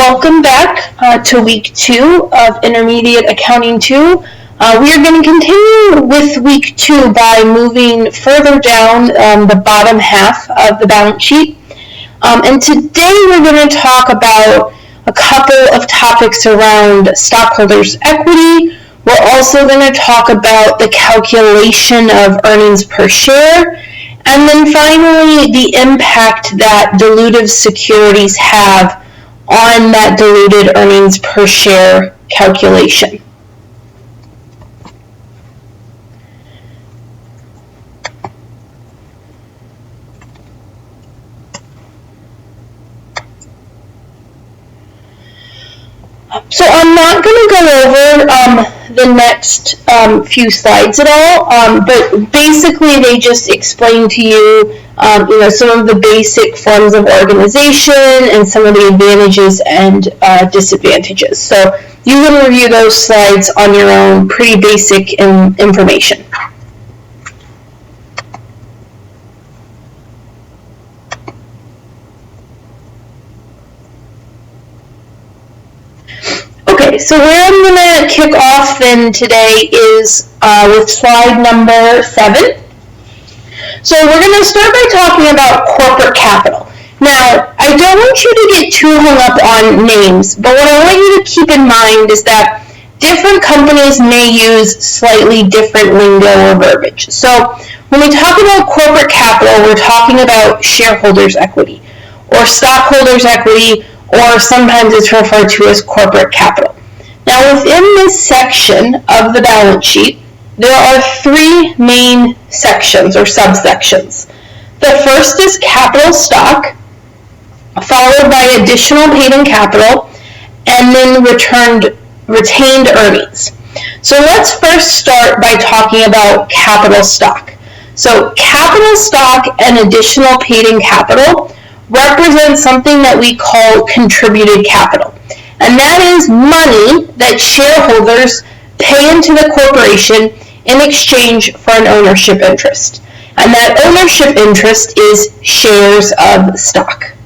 Welcome back to week 2 of Intermediate Accounting 2. We are going to continue with week 2 by moving further down the bottom half of the balance sheet. And today we're going to talk about a couple of topics around stockholders' equity. We're also going to talk about the calculation of earnings per share. And then finally, the impact that dilutive securities have on that diluted earnings per share calculation. So I'm not going to go over the next few slides at all, but basically they just explain to you, some of the basic forms of organization and some of the advantages and disadvantages. So you can review those slides on your own, pretty basic information. Okay, so where I'm going to kick off then today is with slide number 7. So we're going to start by talking about corporate capital. Now, I don't want you to get too hung up on names, but what I want you to keep in mind is that different companies may use slightly different lingo or verbiage. So when we talk about corporate capital, we're talking about shareholders' equity or stockholders' equity, or sometimes it's referred to as corporate capital. Now, within this section of the balance sheet, there are 3 main sections or subsections. The first is capital stock, followed by additional paid-in capital, and then retained earnings. So let's first start by talking about capital stock. So capital stock and additional paid-in capital represent something that we call contributed capital. And that is money that shareholders pay into the corporation in exchange for an ownership interest. And that ownership interest is shares of stock.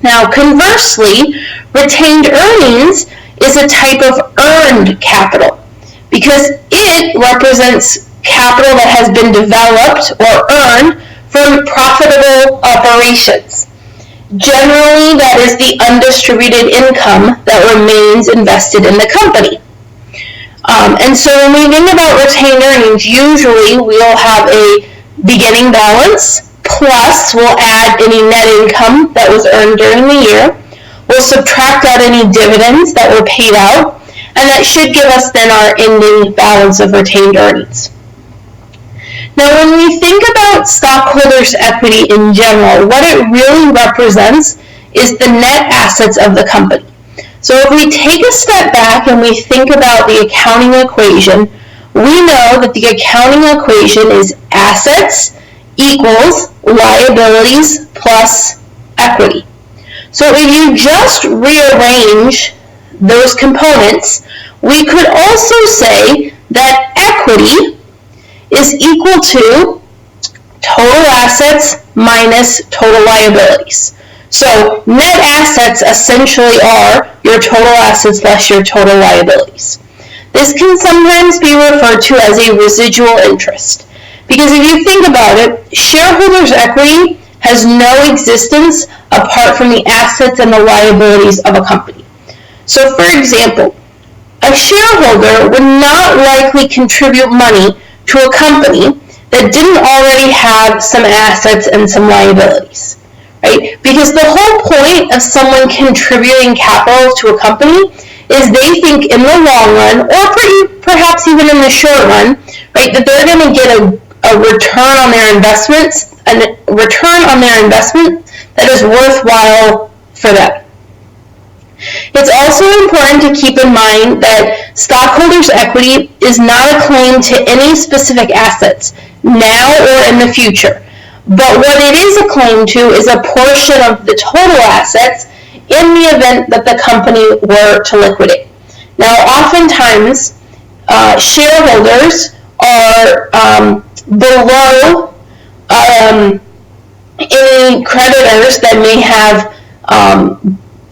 Now, conversely, retained earnings is a type of earned capital because it represents capital that has been developed or earned from profitable operations. Generally, that is the undistributed income that remains invested in the company. And so when we think about retained earnings, usually we'll have a beginning balance, plus we'll add any net income that was earned during the year. We'll subtract out any dividends that were paid out, and that should give us then our ending balance of retained earnings. Now, when we think about stockholders' equity in general, what it really represents is the net assets of the company. So if we take a step back and we think about the accounting equation, we know that the accounting equation is assets equals liabilities plus equity. So if you just rearrange those components, we could also say that equity is equal to total assets minus total liabilities. So net assets essentially are your total assets less your total liabilities. This can sometimes be referred to as a residual interest, because if you think about it, shareholders' equity has no existence apart from the assets and the liabilities of a company. So for example, a shareholder would not likely contribute money to a company that didn't already have some assets and some liabilities. Right? Because the whole point of someone contributing capital to a company is they think in the long run, or perhaps even in the short run, right, that they're going to get a return on their investments, a return on their investment that is worthwhile for them. It's also important to keep in mind that stockholders' equity is not a claim to any specific assets, now or in the future. But what it is a claim to is a portion of the total assets in the event that the company were to liquidate. Now, oftentimes, shareholders are below any creditors that may have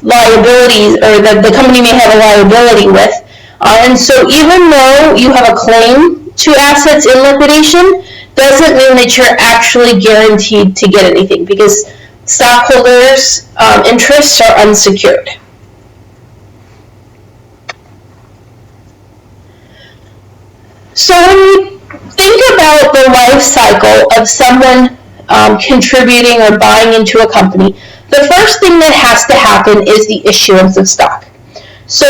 liabilities, or the company may have a liability with. And so even though you have a claim to assets in liquidation, doesn't mean that you're actually guaranteed to get anything, because stockholders' interests are unsecured. So when you think about the life cycle of someone contributing or buying into a company, the first thing that has to happen is the issuance of stock. So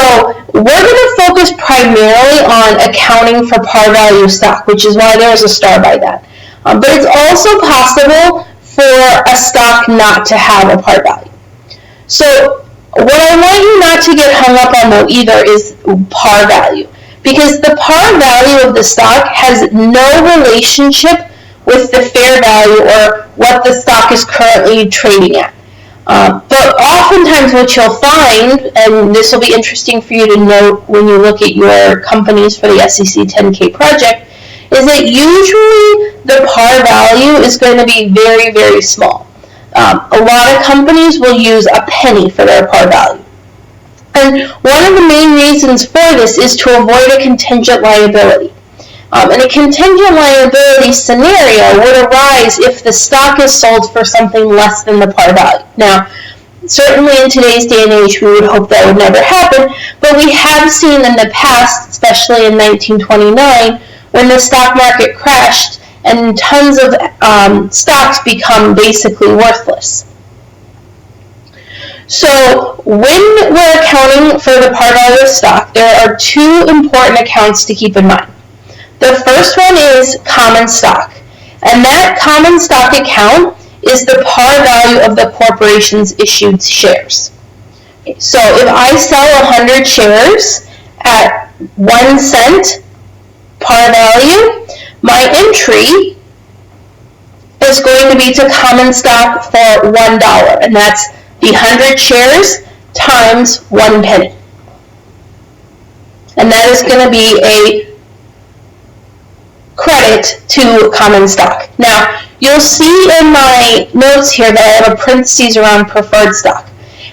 we're going to focus primarily on accounting for par value stock, which is why there's a star by that. But it's also possible for a stock not to have a par value. So what I want you not to get hung up on, though, either is par value, because the par value of the stock has no relationship with the fair value or what the stock is currently trading at. But oftentimes what you'll find, and this will be interesting for you to note when you look at your companies for the SEC 10K project, is that usually the par value is going to be very, very small. A lot of companies will use a penny for their par value. And one of the main reasons for this is to avoid a contingent liability. And a contingent liability scenario would arise if the stock is sold for something less than the par value. Now, certainly in today's day and age, we would hope that would never happen, but we have seen in the past, especially in 1929, when the stock market crashed and tons of stocks become basically worthless. So when we're accounting for the par value of stock, there are two important accounts to keep in mind. The first one is common stock, and that common stock account is the par value of the corporation's issued shares. So if I sell 100 shares at 1 cent par value, my entry is going to be to common stock for $1, and that's the 100 shares times 1 penny. And that is going to be a credit to common stock. Now, you'll see in my notes here that I have a parentheses around preferred stock.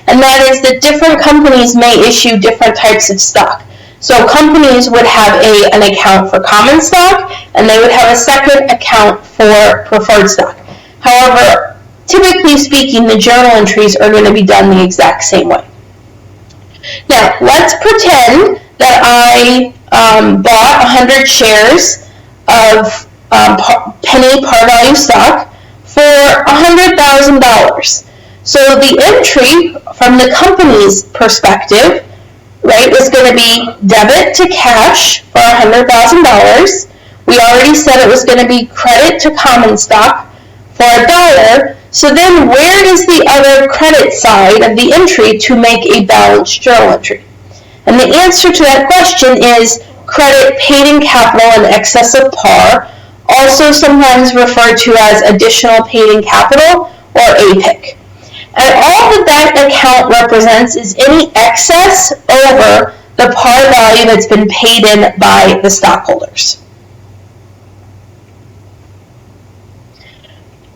And that is that different companies may issue different types of stock. So companies would have an account for common stock, and they would have a second account for preferred stock. However, typically speaking, the journal entries are going to be done the exact same way. Now, let's pretend that I bought 100 shares of penny par value stock for $100,000. So the entry from the company's perspective, right, was going to be debit to cash for $100,000. We already said it was going to be credit to common stock for $1. So then where is the other credit side of the entry to make a balanced journal entry? And the answer to that question is credit paid in capital in excess of par, also sometimes referred to as additional paid in capital, or APIC. And all that account represents is any excess over the par value that's been paid in by the stockholders.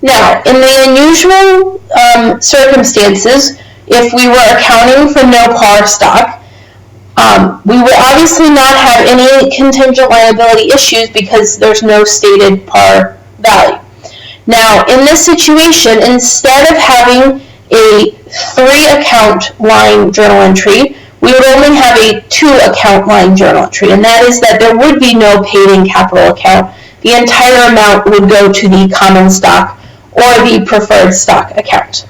Now, in the unusual circumstances, if we were accounting for no par stock, we would obviously not have any contingent liability issues because there's no stated par value. Now, in this situation, instead of having a 3-account line journal entry, we would only have a 2-account line journal entry, and that is that there would be no paid-in capital account. The entire amount would go to the common stock or the preferred stock account.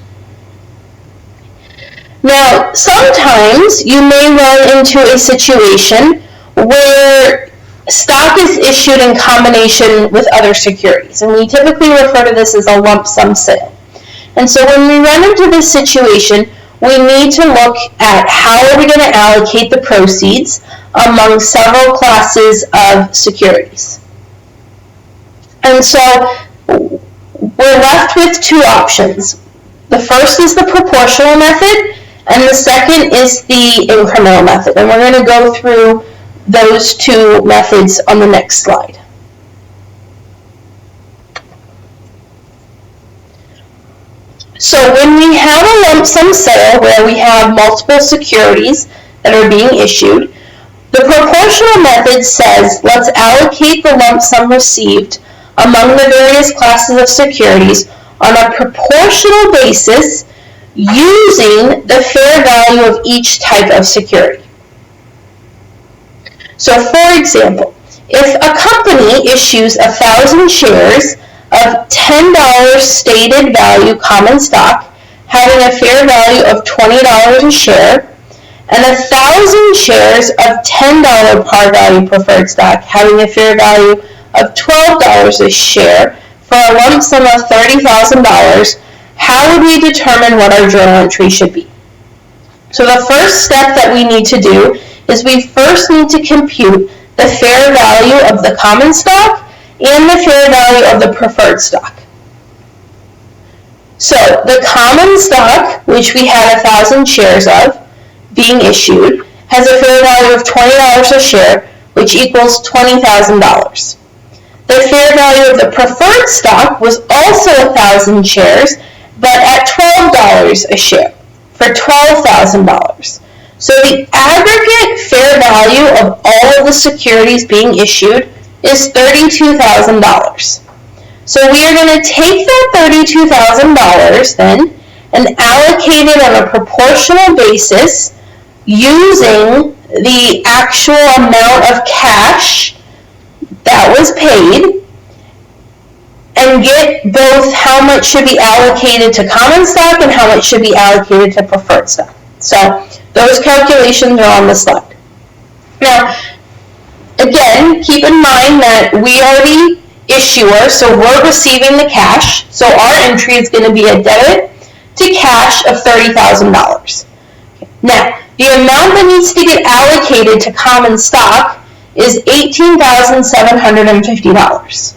Now, sometimes you may run into a situation where stock is issued in combination with other securities, and we typically refer to this as a lump sum sale. And so when we run into this situation, we need to look at how are we going to allocate the proceeds among several classes of securities. And so we're left with two options. The first is the proportional method, and the second is the incremental method. And we're going to go through those two methods on the next slide. So when we have a lump sum sale where we have multiple securities that are being issued, the proportional method says let's allocate the lump sum received among the various classes of securities on a proportional basis using the fair value of each type of security. So for example, if a company issues 1,000 shares of $10 stated value common stock having a fair value of $20 a share, and 1,000 shares of $10 par value preferred stock having a fair value of $12 a share for a lump sum of $30,000, how would we determine what our journal entry should be? So the first step that we need to do is we first need to compute the fair value of the common stock and the fair value of the preferred stock. So the common stock, which we had 1,000 shares of being issued, has a fair value of $20 a share, which equals $20,000. The fair value of the preferred stock was also 1,000 shares, but at $12 a share for $12,000. So the aggregate fair value of all of the securities being issued is $32,000. So we are going to take that $32,000 then and allocate it on a proportional basis using the actual amount of cash that was paid, and get both how much should be allocated to common stock and how much should be allocated to preferred stock. So those calculations are on the slide. Now, again, keep in mind that we are the issuer, so we're receiving the cash, so our entry is going to be a debit to cash of $30,000. Now, the amount that needs to get allocated to common stock is $18,750.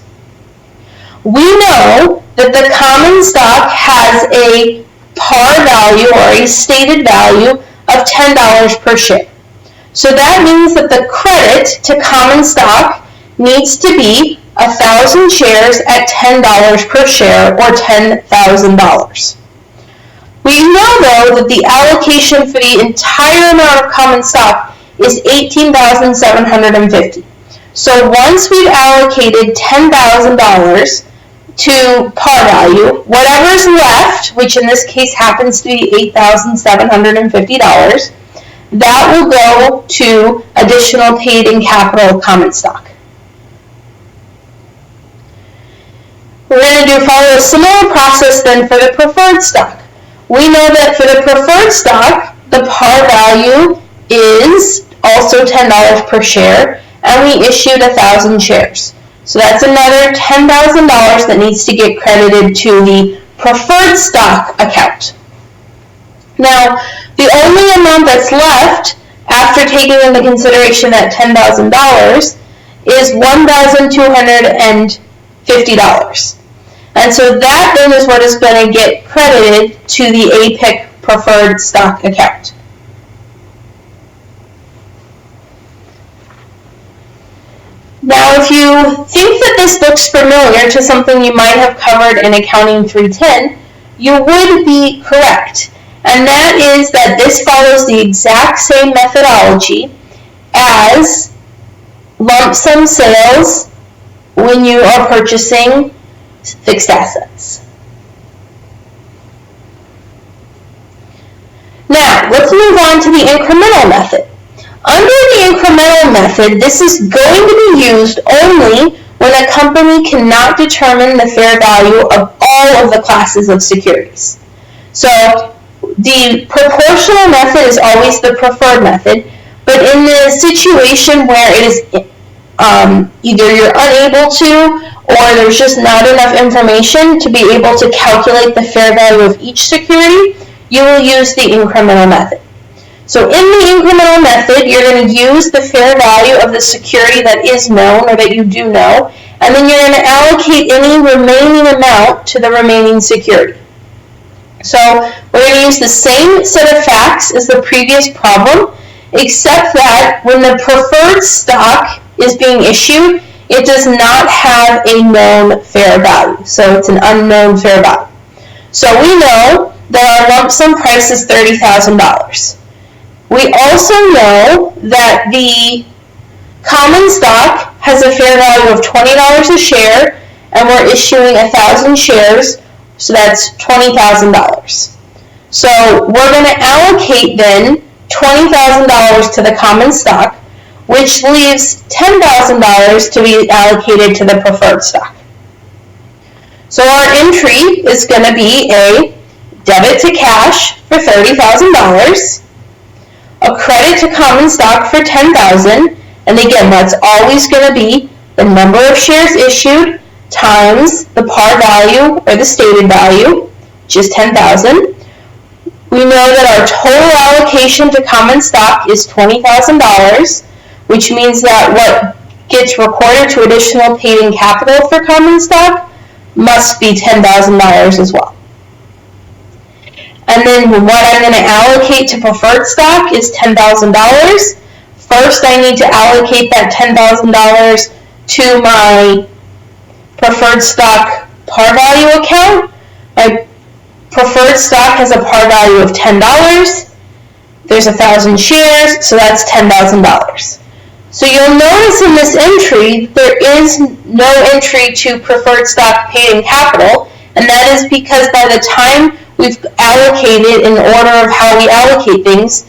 We know that the common stock has a par value or a stated value of $10 per share. So that means that the credit to common stock needs to be 1,000 shares at $10 per share or $10,000. We know though that the allocation for the entire amount of common stock is $18,750. So once we've allocated $10,000 to par value, whatever's left, which in this case happens to be $8,750, that will go to additional paid in capital common stock. We're going to follow a similar process then for the preferred stock. We know that for the preferred stock, the par value is also $10 per share, and we issued 1,000 shares. So that's another $10,000 that needs to get credited to the preferred stock account. Now, the only amount that's left after taking into consideration that $10,000 is $1,250. And so that then is what is going to get credited to the APIC preferred stock account. Now, if you think that this looks familiar to something you might have covered in Accounting 310, you would be correct. And that is that this follows the exact same methodology as lump sum sales when you are purchasing fixed assets. Now, let's move on to the incremental method. Under the incremental method, this is going to be used only when a company cannot determine the fair value of all of the classes of securities. So the proportional method is always the preferred method, but in the situation where it is either you're unable to or there's just not enough information to be able to calculate the fair value of each security, you will use the incremental method. So in the incremental method, you're going to use the fair value of the security that is known or that you do know, and then you're going to allocate any remaining amount to the remaining security. So we're going to use the same set of facts as the previous problem, except that when the preferred stock is being issued, it does not have a known fair value. So it's an unknown fair value. So we know that our lump sum price is $30,000. We also know that the common stock has a fair value of $20 a share, and we're issuing 1,000 shares, so that's $20,000. So we're going to allocate then $20,000 to the common stock, which leaves $10,000 to be allocated to the preferred stock. So our entry is going to be a debit to cash for $30,000, a credit to common stock for $10,000, and again, that's always going to be the number of shares issued times the par value or the stated value, which is $10,000. We know that our total allocation to common stock is $20,000, which means that what gets recorded to additional paid-in capital for common stock must be $10,000 as well. And then what I'm going to allocate to preferred stock is $10,000. First, I need to allocate that $10,000 to my preferred stock par value account. My preferred stock has a par value of $10. There's 1,000 shares, so that's $10,000. So you'll notice in this entry, there is no entry to preferred stock paid-in capital, and that is because by the time we've allocated in order of how we allocate things,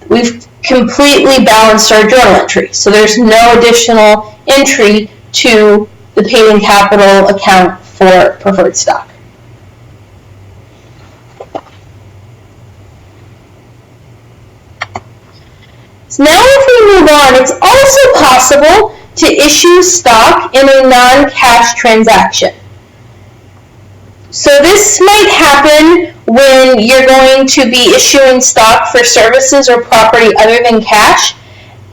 we've completely balanced our journal entry. So there's no additional entry to the paid-in capital account for preferred stock. So now if we move on, it's also possible to issue stock in a non-cash transaction. So this might happen when you're going to be issuing stock for services or property other than cash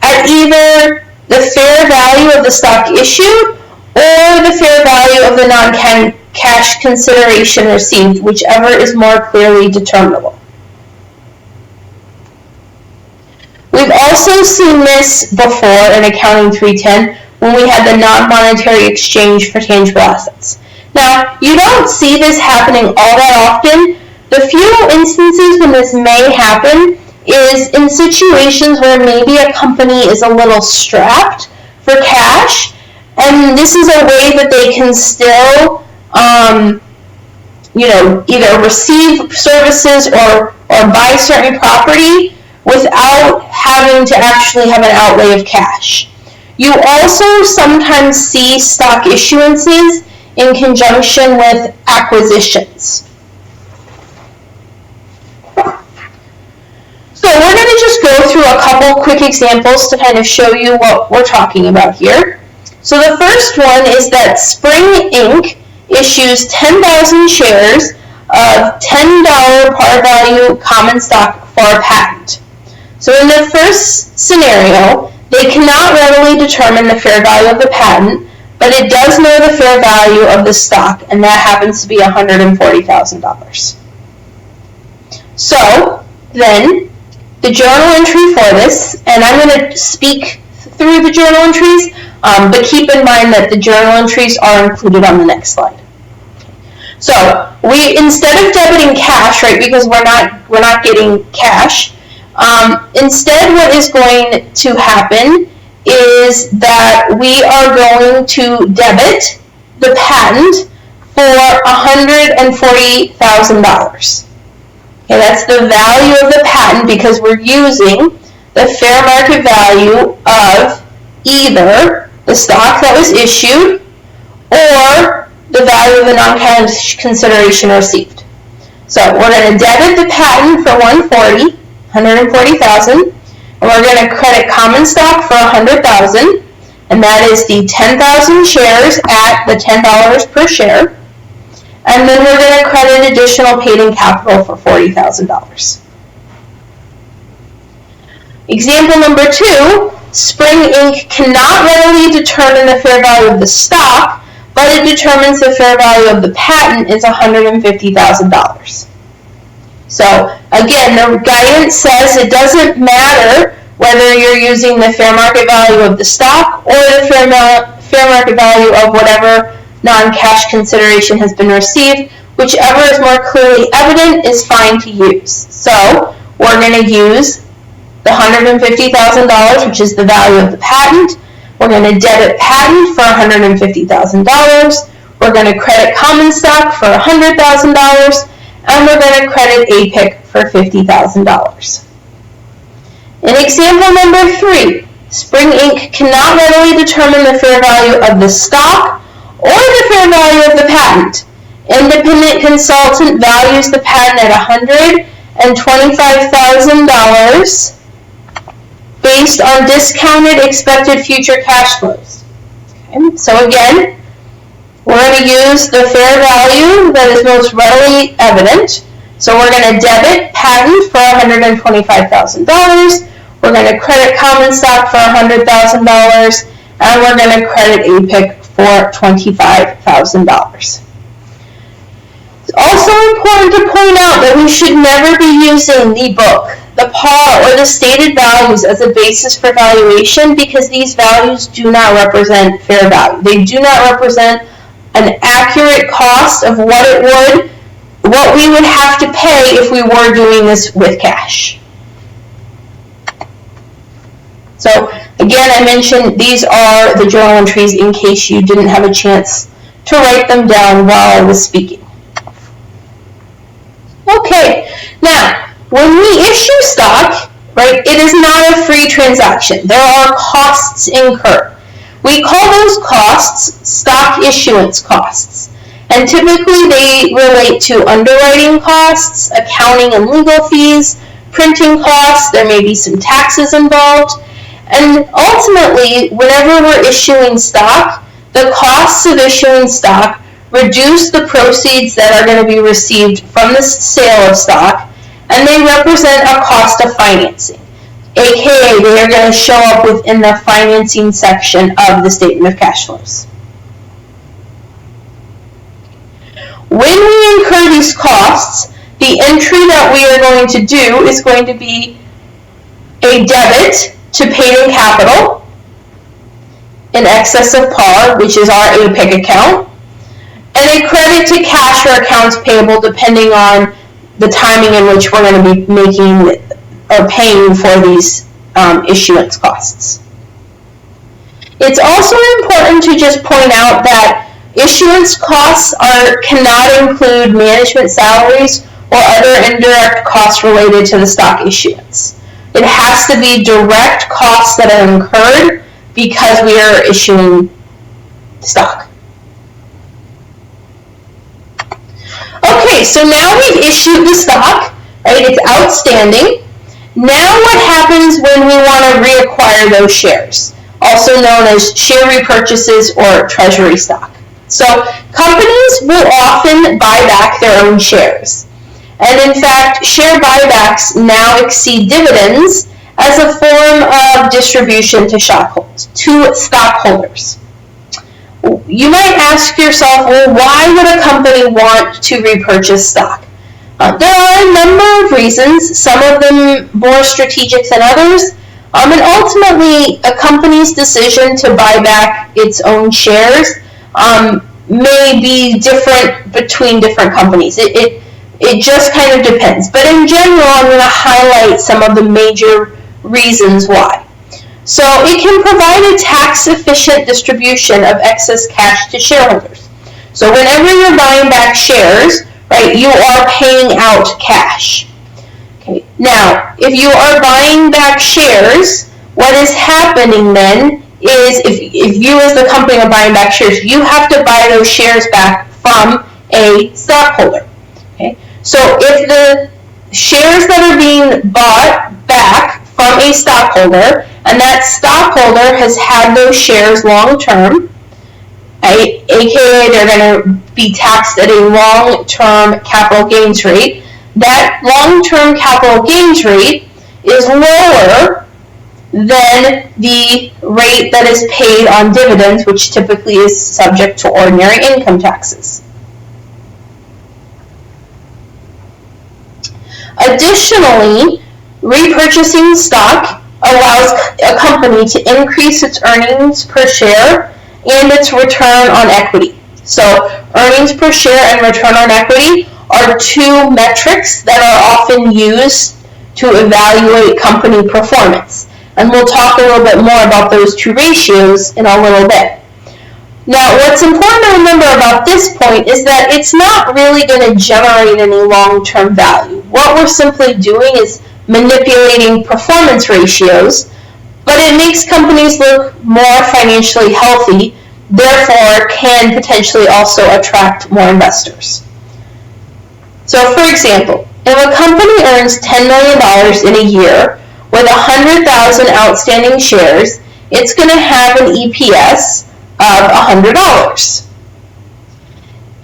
at either the fair value of the stock issued or the fair value of the non-cash consideration received, whichever is more clearly determinable. We've also seen this before in Accounting 310 when we had the non-monetary exchange for tangible assets. Now, you don't see this happening all that often. The few instances when this may happen is in situations where maybe a company is a little strapped for cash, and this is a way that they can still, either receive services or buy certain property without having to actually have an outlay of cash. You also sometimes see stock issuances in conjunction with acquisitions. So we're going to just go through a couple quick examples to kind of show you what we're talking about here. So the first one is that Spring Inc. issues 10,000 shares of $10 par value common stock for a patent. So in the first scenario, they cannot readily determine the fair value of the patent, but it does know the fair value of the stock, and that happens to be $140,000. So then, the journal entry for this, and I'm going to speak through the journal entries, but keep in mind that the journal entries are included on the next slide. So we, instead of debiting cash, right, because we're not getting cash, instead what is going to happen is that we are going to debit the patent for $140,000. Okay, that's the value of the patent because we're using the fair market value of either the stock that was issued or the value of the non-cash consideration received. So we're going to debit the patent for $140,000, and we're going to credit common stock for $100,000, and that is the 10,000 shares at the $10 per share. And then we're going to credit additional paid-in capital for $40,000. Example number 2, Spring Inc. cannot readily determine the fair value of the stock, but it determines the fair value of the patent is $150,000. So again, the guidance says it doesn't matter whether you're using the fair market value of the stock or the fair market value of whatever non-cash consideration has been received. whichever is more clearly evident is fine to use. So we're going to use the $150,000, which is the value of the patent. We're going to debit patent for $150,000. We're going to credit common stock for $100,000. And we're going to credit APIC for $50,000. In example number 3, Spring Inc. cannot readily determine the fair value of the stock or the fair value of the patent. Independent consultant values the patent at $125,000 based on discounted expected future cash flows. Okay. So again, we're going to use the fair value that is most readily evident. So we're going to debit patent for $125,000. We're going to credit common stock for $100,000. And we're going to credit APIC for $25,000. It's also important to point out that we should never be using the book, the par, or the stated values as a basis for valuation, because these values do not represent fair value. They do not represent an accurate cost of what we would have to pay if we were doing this with cash. So again, I mentioned these are the journal entries in case you didn't have a chance to write them down while I was speaking. Okay, now when we issue stock, right, it is not a free transaction. There are costs incurred. We call those costs stock issuance costs. And typically they relate to underwriting costs, accounting and legal fees, printing costs, there may be some taxes involved. And ultimately, whenever we're issuing stock, the costs of issuing stock reduce the proceeds that are going to be received from the sale of stock, and they represent a cost of financing. AKA, they are going to show up within the financing section of the statement of cash flows. When we incur these costs, the entry that we are going to do is going to be a debit to paid-in capital in excess of par, which is our APIC account, and a credit to cash or accounts payable depending on the timing in which we're going to be making or paying for these issuance costs. It's also important to just point out that issuance costs cannot include management salaries or other indirect costs related to the stock issuance. It has to be direct costs that are incurred because we are issuing stock. Okay, so now we've issued the stock, right? It's outstanding. Now what happens when we want to reacquire those shares, also known as share repurchases or treasury stock? So companies will often buy back their own shares. And in fact, share buybacks now exceed dividends as a form of distribution to stockholders. You might ask yourself, well, why would a company want to repurchase stock? There are a number of reasons, some of them more strategic than others, and ultimately a company's decision to buy back its own shares may be different between different companies. It just kind of depends. But in general, I'm going to highlight some of the major reasons why. So it can provide a tax-efficient distribution of excess cash to shareholders. So whenever you're buying back shares, right, you are paying out cash. Okay. Now, if you are buying back shares, what is happening then is if you as the company are buying back shares, you have to buy those shares back from a stockholder. Okay. So if the shares that are being bought back from a stockholder, and that stockholder has had those shares long term, aka they're going to be taxed at a long-term capital gains rate, that long-term capital gains rate is lower than the rate that is paid on dividends, which typically is subject to ordinary income taxes. Additionally, repurchasing stock allows a company to increase its earnings per share and its return on equity. So earnings per share and return on equity are two metrics that are often used to evaluate company performance. And we'll talk a little bit more about those two ratios in a little bit. Now, what's important to remember about this point is that it's not really going to generate any long-term value. What we're simply doing is manipulating performance ratios, but it makes companies look more financially healthy, therefore can potentially also attract more investors. So, for example, if a company earns $10 million in a year with 100,000 outstanding shares, it's going to have an EPS of $100.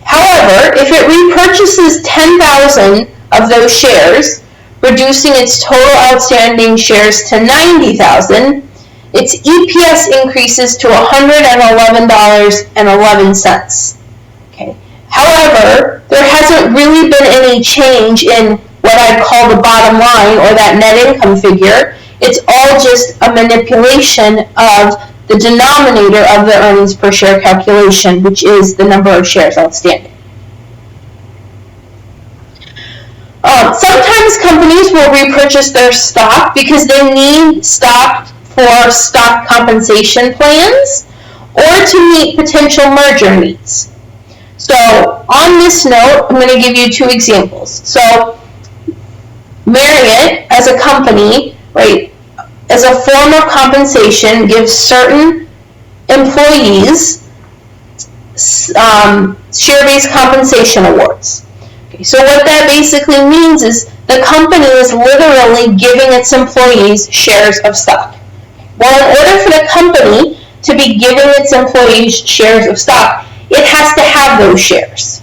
However, if it repurchases 10,000 of those shares, reducing its total outstanding shares to 90,000, its EPS increases to $111.11. Okay. However, there hasn't really been any change in what I'd call the bottom line or that net income figure. It's all just a manipulation of the denominator of the earnings per share calculation, which is the number of shares outstanding. Sometimes companies will repurchase their stock because they need stock for stock compensation plans or to meet potential merger needs. So on this note, I'm going to give you two examples. So Marriott, as a company, right, as a form of compensation, gives certain employees share-based compensation awards. Okay, so what that basically means is the company is literally giving its employees shares of stock. Well, in order for the company to be giving its employees shares of stock, it has to have those shares.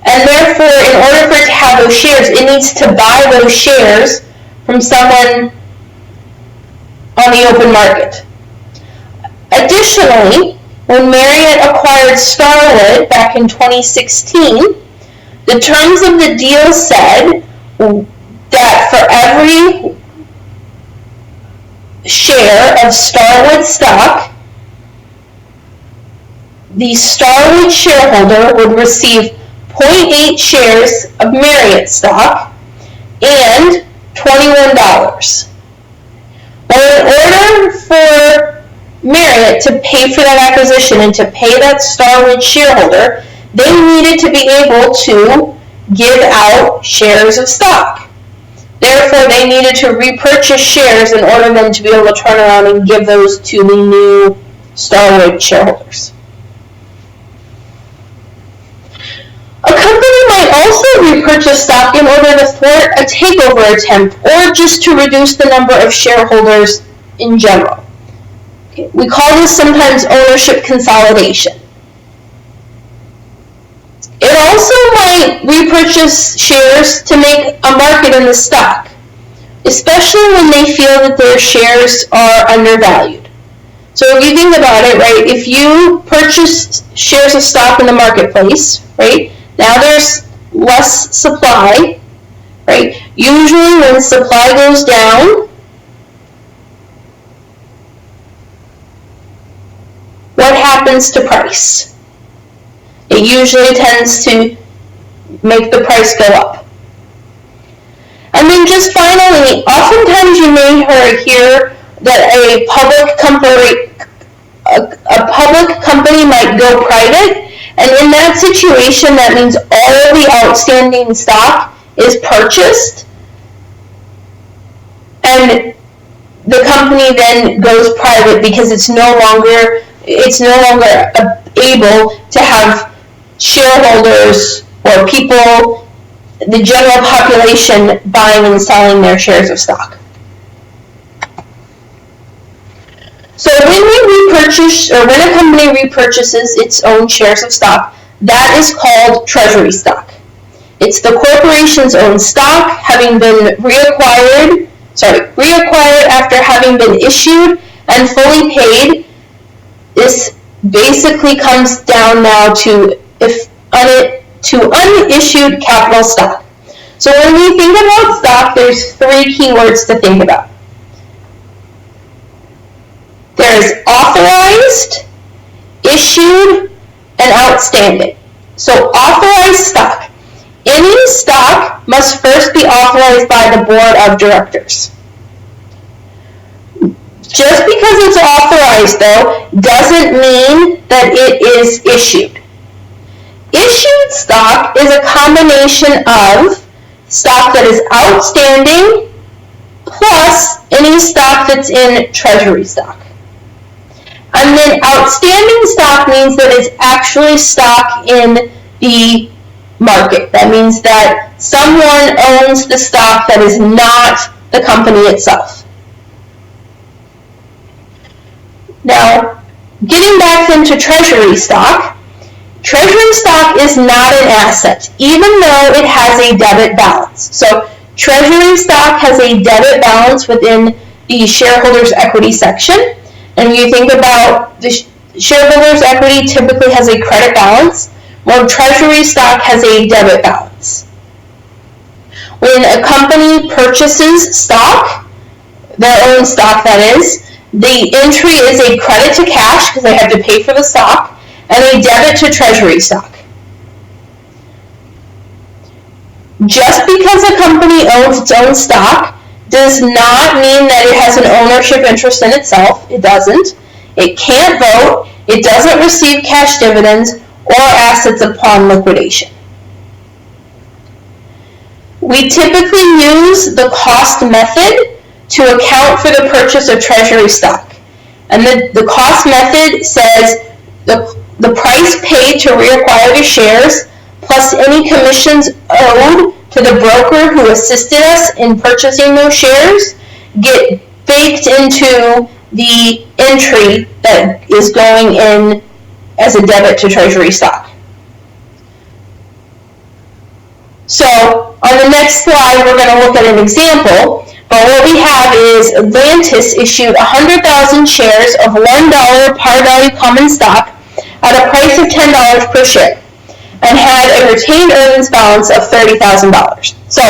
And therefore, in order for it to have those shares, it needs to buy those shares from someone on the open market. Additionally, when Marriott acquired Starwood back in 2016, the terms of the deal said that for every share of Starwood stock, the Starwood shareholder would receive 0.8 shares of Marriott stock and $21. Well, in order for Marriott to pay for that acquisition and to pay that Starwood shareholder, they needed to be able to give out shares of stock. Therefore, they needed to repurchase shares in order then to be able to turn around and give those to the new Starwood shareholders. A company might also repurchase stock in order to thwart a takeover attempt or just to reduce the number of shareholders in general. Okay. We call this sometimes ownership consolidation. It also might repurchase shares to make a market in the stock, especially when they feel that their shares are undervalued. So if you think about it, right, if you purchase shares of stock in the marketplace, right, now there's less supply, right? Usually when supply goes down, what happens to price? It usually tends to make the price go up. And then just finally, oftentimes you may hear that a public company might go private, and in that situation, that means all of the outstanding stock is purchased, and the company then goes private because it's no longer able to have shareholders or people, the general population, buying and selling their shares of stock. So when a company repurchases its own shares of stock, that is called treasury stock. It's the corporation's own stock having been reacquired after having been issued and fully paid. This basically comes down now to unissued capital stock. So when we think about stock, there's three keywords to think about. There's authorized, issued, and outstanding. So authorized stock. Any stock must first be authorized by the board of directors. Just because it's authorized, though, doesn't mean that it is issued. Issued stock is a combination of stock that is outstanding plus any stock that's in treasury stock. And then outstanding stock means that it's actually stock in the market. That means that someone owns the stock that is not the company itself. Now, getting back into treasury stock is not an asset, even though it has a debit balance. So treasury stock has a debit balance within the shareholders' equity section. And when you think about the shareholders' equity typically has a credit balance, while treasury stock has a debit balance. When a company purchases stock, their own stock that is, the entry is a credit to cash because they have to pay for the stock, and a debit to treasury stock. Just because a company owns its own stock does not mean that it has an ownership interest in itself. It doesn't. It can't vote. It doesn't receive cash dividends or assets upon liquidation. We typically use the cost method to account for the purchase of treasury stock. And the cost method says the price paid to reacquire the shares plus any commissions owed to the broker who assisted us in purchasing those shares get baked into the entry that is going in as a debit to treasury stock. So on the next slide, we're going to look at an example. But what we have is Atlantis issued 100,000 shares of $1 par value common stock at a price of $10 per share and had a retained earnings balance of $30,000. So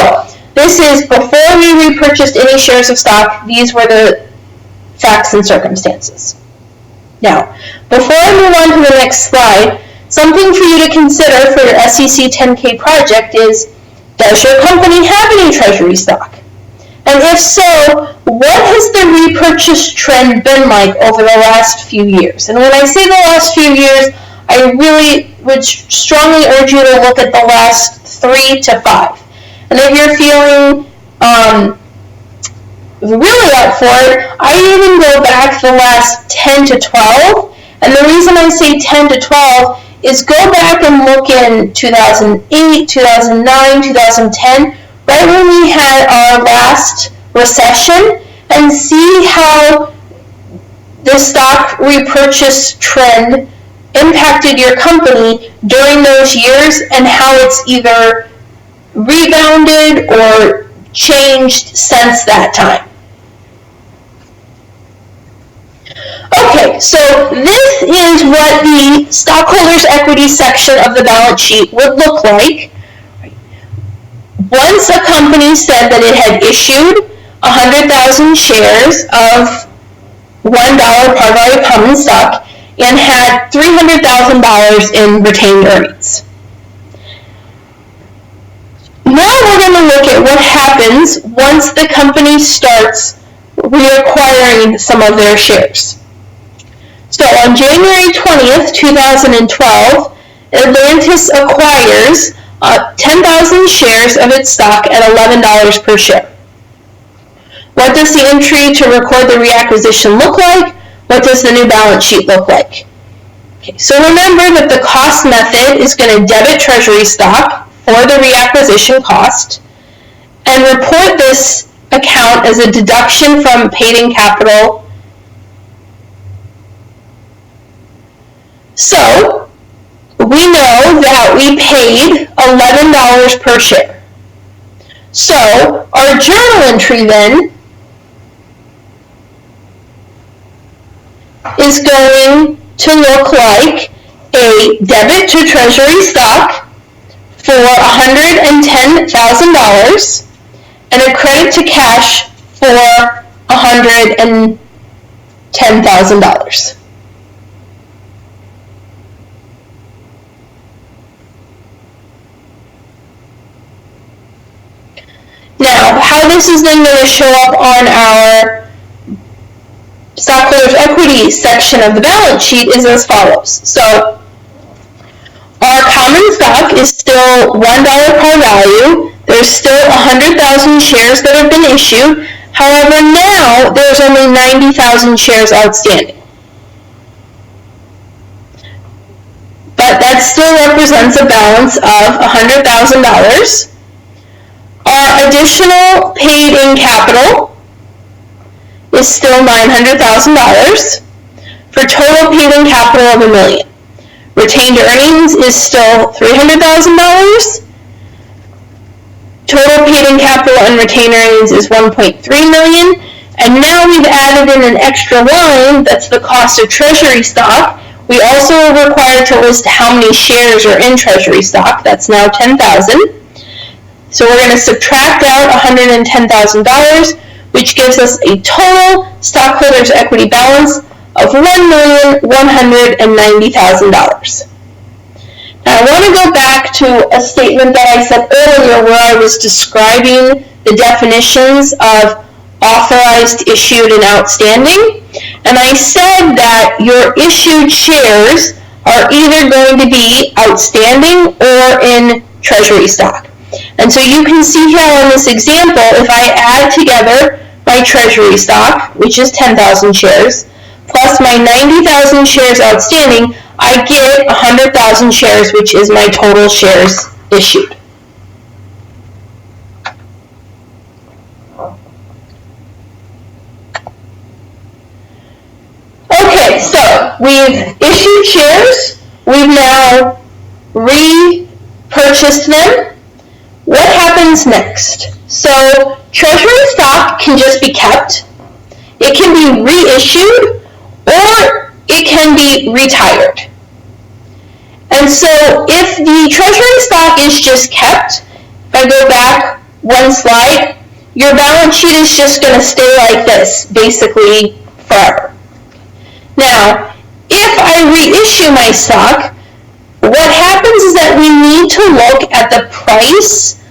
this is before we repurchased any shares of stock. These were the facts and circumstances. Now, before I move on to the next slide, something for you to consider for your SEC 10K project is, does your company have any treasury stock? And if so, what has the repurchase trend been like over the last few years? And when I say the last few years, I really would strongly urge you to look at the last 3 to 5. And if you're feeling really up for it, I even go back the last 10 to 12. And the reason I say 10 to 12 is go back and look in 2008, 2009, 2010, right when we had our last recession, and see how the stock repurchase trend impacted your company during those years and how it's either rebounded or changed since that time. Okay, so this is what the stockholders' equity section of the balance sheet would look like once a company said that it had issued 100,000 shares of $1 par value common stock and had $300,000 in retained earnings. Now we're going to look at what happens once the company starts reacquiring some of their shares. So on January 20th, 2012, Atlantis acquires 10,000 shares of its stock at $11 per share. What does the entry to record the reacquisition look like? What does the new balance sheet look like? Okay, so remember that the cost method is going to debit treasury stock for the reacquisition cost and report this account as a deduction from paid-in capital. So we know that we paid $11 per share. So our journal entry then is going to look like a debit to treasury stock for $110,000 and a credit to cash for $110,000. Now, how this is then going to show up on our stockholders' equity section of the balance sheet is as follows. So, our common stock is still $1 par value. There's still 100,000 shares that have been issued. However, now there's only 90,000 shares outstanding. But that still represents a balance of $100,000. Our additional paid-in capital is still $900,000 for total paid-in capital of $1 million. Retained earnings is still $300,000. Total paid-in capital and retained earnings is $1.3 million. And now we've added in an extra line that's the cost of treasury stock. We also are required to list how many shares are in treasury stock. That's now 10,000. So we're going to subtract out $110,000, which gives us a total stockholders' equity balance of $1,190,000. Now I want to go back to a statement that I said earlier where I was describing the definitions of authorized, issued, and outstanding. And I said that your issued shares are either going to be outstanding or in treasury stock. And so you can see here on this example, if I add together my treasury stock, which is 10,000 shares, plus my 90,000 shares outstanding, I get 100,000 shares, which is my total shares issued. Okay, so we've issued shares, we've now repurchased them. What happens next? So treasury stock can just be kept, it can be reissued, or it can be retired. And so if the treasury stock is just kept, if I go back one slide, your balance sheet is just going to stay like this, basically forever. Now, if I reissue my stock, what happens is that we need to look at the price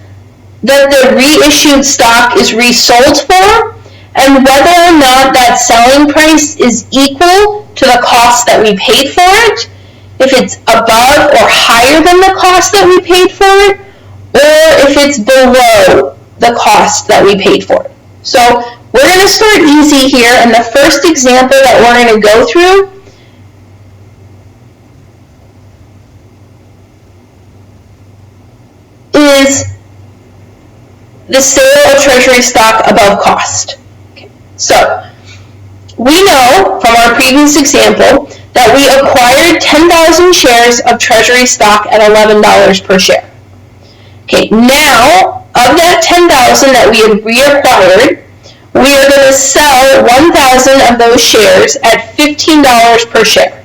that the reissued stock is resold for and whether or not that selling price is equal to the cost that we paid for it, if it's above or higher than the cost that we paid for it, or if it's below the cost that we paid for it. So we're going to start easy here, and the first example that we're going to go through is the sale of treasury stock above cost. Okay. So we know from our previous example that we acquired 10,000 shares of treasury stock at $11 per share. Okay, now of that 10,000 that we had reacquired, we are going to sell 1,000 of those shares at $15 per share.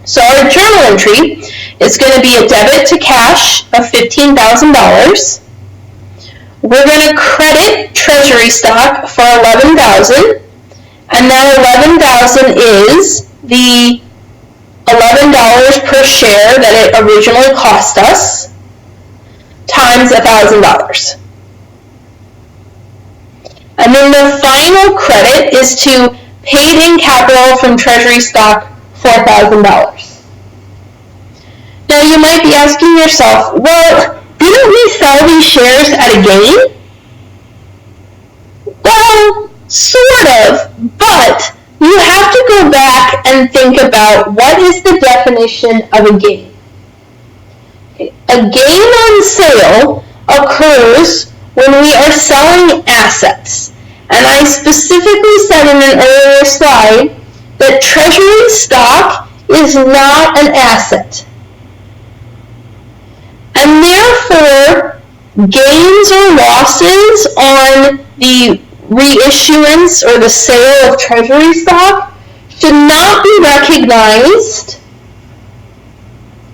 So our journal entry is going to be a debit to cash of $15,000. We're going to credit treasury stock for $11,000, and that $11,000 is the $11 per share that it originally cost us times $1,000. And then the final credit is to paid-in capital from treasury stock, $4,000. Now you might be asking yourself, well, didn't we sell these shares at a gain? Well, sort of, but you have to go back and think about what is the definition of a gain. A gain on sale occurs when we are selling assets. And I specifically said in an earlier slide that treasury stock is not an asset. And therefore, gains or losses on the reissuance or the sale of treasury stock should not be recognized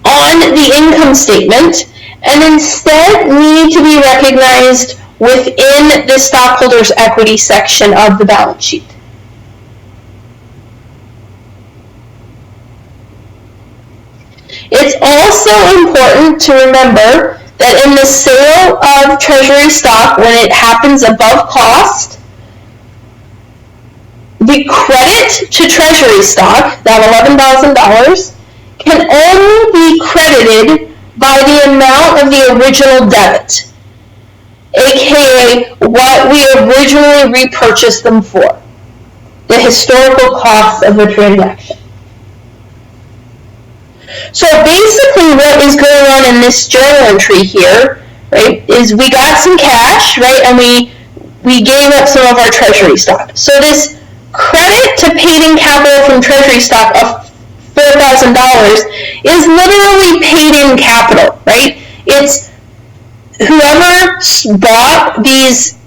on the income statement and instead need to be recognized within the stockholders' equity section of the balance sheet. It's also important to remember that in the sale of treasury stock, when it happens above cost, the credit to treasury stock, that $11,000, can only be credited by the amount of the original debit, aka what we originally repurchased them for, the historical cost of the transaction. So basically what is going on in this journal entry here, right, is we got some cash, right, and we gave up some of our treasury stock. So this credit to paid-in capital from treasury stock of $4,000 is literally paid-in capital, right? It's whoever bought these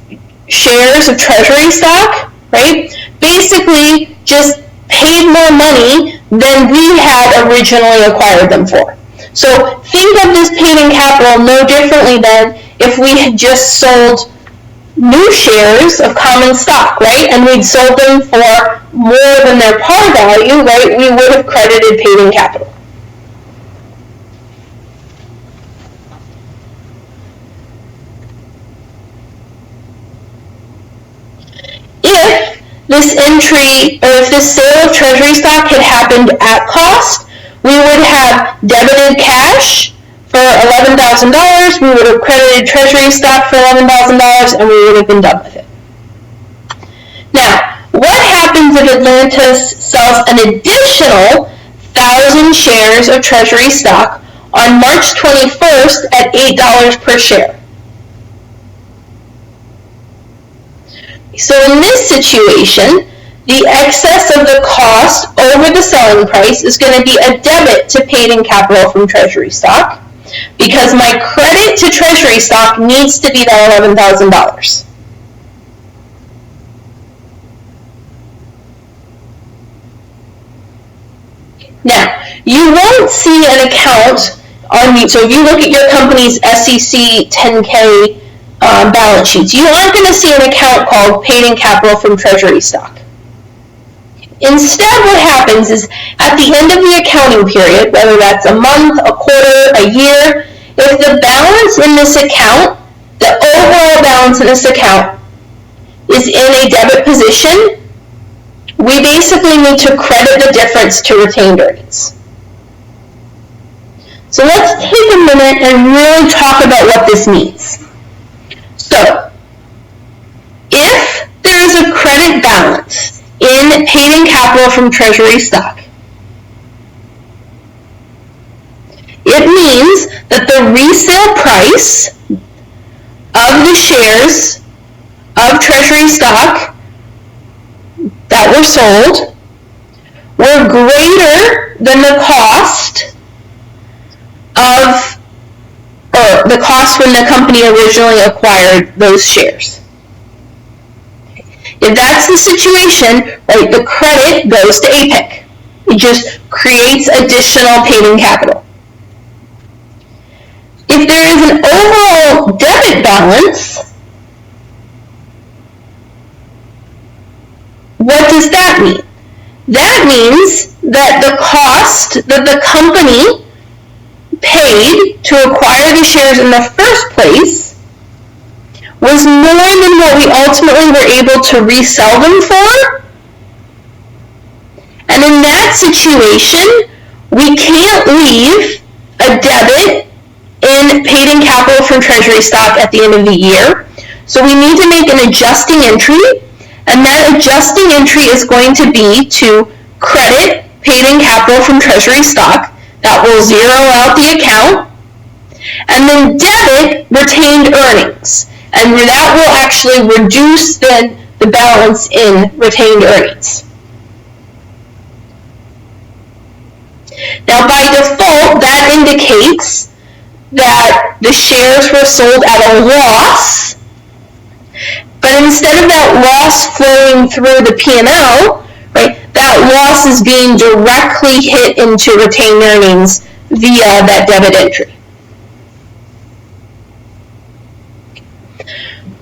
shares of treasury stock, right, basically just paid more money than we had originally acquired them for. So think of this paid-in capital no differently than if we had just sold new shares of common stock, right, and we'd sold them for more than their par value, right, we would have credited paid-in capital. If this entry, or if this sale of treasury stock had happened at cost, we would have debited cash for $11,000, we would have credited treasury stock for $11,000, and we would have been done with it. Now, what happens if Atlantis sells an additional 1,000 shares of treasury stock on March 21st at $8 per share? So in this situation, the excess of the cost over the selling price is going to be a debit to paid-in capital from treasury stock, because my credit to treasury stock needs to be that $11,000. Now, you won't see an account on, so if you look at your company's SEC 10K balance sheets, you aren't going to see an account called paid-in capital from treasury stock. Instead, what happens is at the end of the accounting period, whether that's a month, a quarter, a year, if the balance in this account, the overall balance in this account, is in a debit position, we basically need to credit the difference to retained earnings. So let's take a minute and really talk about what this means. So, if there is a credit balance in paid-in capital from treasury stock, it means that the resale price of the shares of treasury stock that were sold were greater than the cost of, or the cost when the company originally acquired those shares. If that's the situation, right, the credit goes to APIC. It just creates additional paid-in capital. If there is an overall debit balance, what does that mean? That means that the cost that the company paid to acquire the shares in the first place was more than what we ultimately were able to resell them for. And in that situation, we can't leave a debit in paid-in capital from treasury stock at the end of the year. So we need to make an adjusting entry, and that adjusting entry is going to be to credit paid-in capital from treasury stock. That will zero out the account, and then debit retained earnings, and that will actually reduce then the balance in retained earnings. Now by default, that indicates that the shares were sold at a loss, but instead of that loss flowing through the P&L, right, that loss is being directly hit into retained earnings via that debit entry.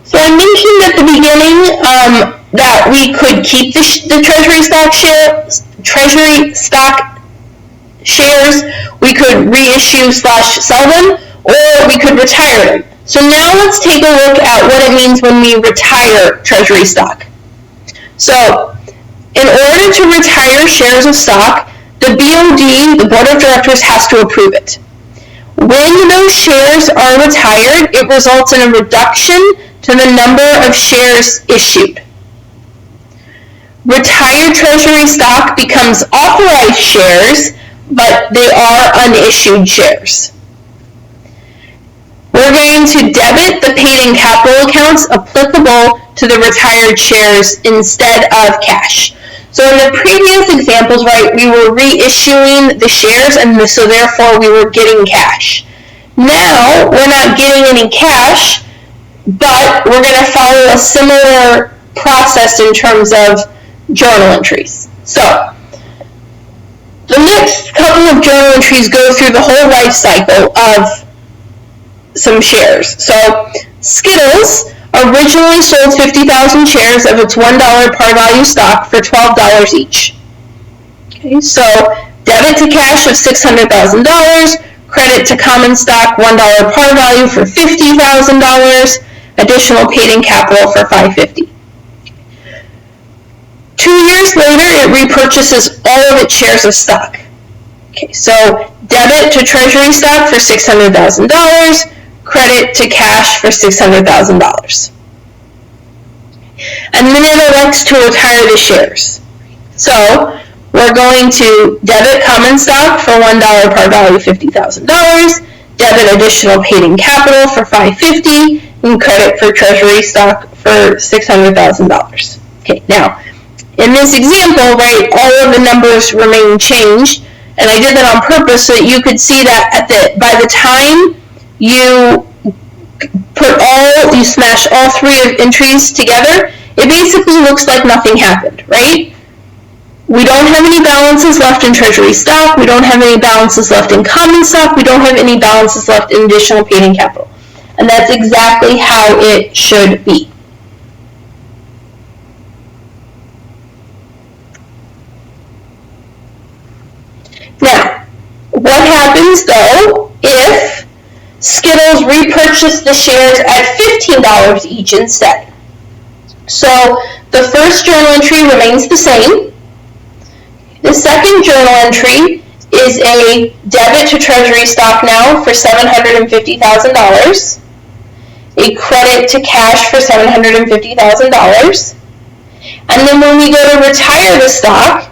So I mentioned at the beginning that we could keep the treasury stock shares, we could reissue / sell them, or we could retire them. So now let's take a look at what it means when we retire treasury stock. So in order to retire shares of stock, the BOD, the Board of Directors, has to approve it. When those shares are retired, it results in a reduction to the number of shares issued. Retired treasury stock becomes authorized shares, but they are unissued shares. We're going to debit the paid-in capital accounts applicable to the retired shares instead of cash. So in the previous examples, right, we were reissuing the shares, and so therefore we were getting cash. Now we're not getting any cash, but we're going to follow a similar process in terms of journal entries. So the next couple of journal entries go through the whole life cycle of some shares. So Skittles originally sold 50,000 shares of its $1 par value stock for $12 each. Okay, so debit to cash of $600,000, credit to common stock $1 par value for $50,000, additional paid-in capital for $550. 2 years later, it repurchases all of its shares of stock. Okay, so debit to treasury stock for $600,000, credit to cash for $600,000. And then it elects to retire the shares. So we're going to debit common stock for $1 par value $50,000, debit additional paid-in capital for $550, and credit for treasury stock for $600,000. Okay, now in this example, right, all of the numbers remain changed, and I did that on purpose so that you could see that by the time you smash all three entries together, it basically looks like nothing happened, right? We don't have any balances left in treasury stock, we don't have any balances left in common stock, we don't have any balances left in additional paid-in capital. And that's exactly how it should be. Now, what happens though if Skittles repurchased the shares at $15 each instead? So the first journal entry remains the same. The second journal entry is a debit to treasury stock now for $750,000, a credit to cash for $750,000, and then when we go to retire the stock,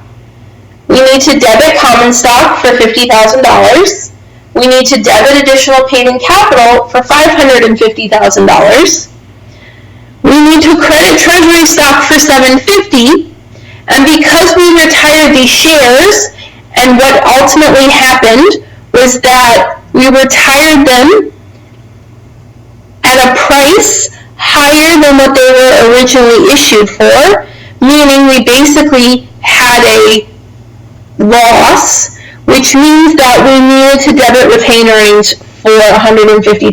we need to debit common stock for $50,000. We need to debit additional paid-in capital for $550,000. We need to credit treasury stock for $750,000. And because we retired these shares, and what ultimately happened was that we retired them at a price higher than what they were originally issued for, meaning we basically had a loss, which means that we needed to debit retained earnings for $150,000.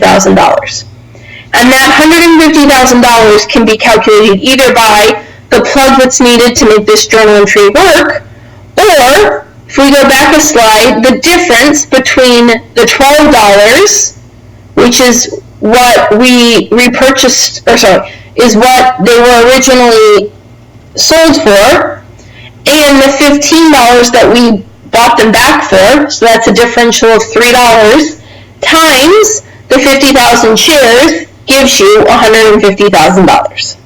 And that $150,000 can be calculated either by the plug that's needed to make this journal entry work, or if we go back a slide, the difference between the $12, which is what we repurchased, is what they were originally sold for, and the $15 that we bought them back for, so that's a differential of $3, times the 50,000 shares gives you $150,000.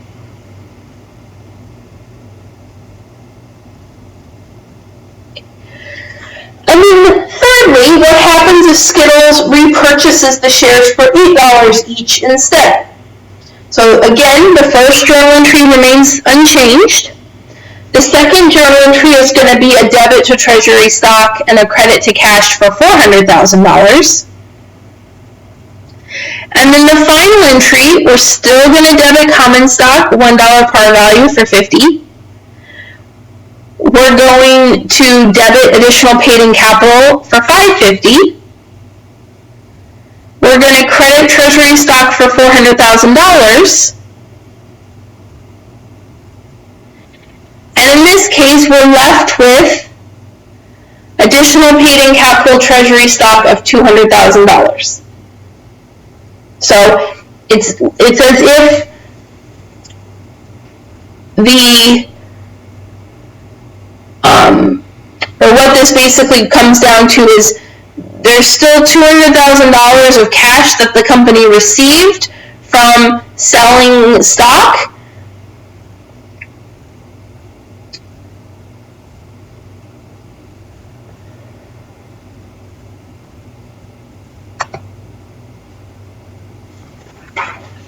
And then thirdly, what happens if Skittles repurchases the shares for $8 each instead? So again, the first journal entry remains unchanged. The second journal entry is going to be a debit to treasury stock and a credit to cash for $400,000. And then the final entry, we're still going to debit common stock, $1 par value for $50. We're going to debit additional paid-in capital for $550. We're going to credit treasury stock for $400,000. And in this case, we're left with additional paid-in capital treasury stock of $200,000. So it's as if or what this basically comes down to is there's still $200,000 of cash that the company received from selling stock.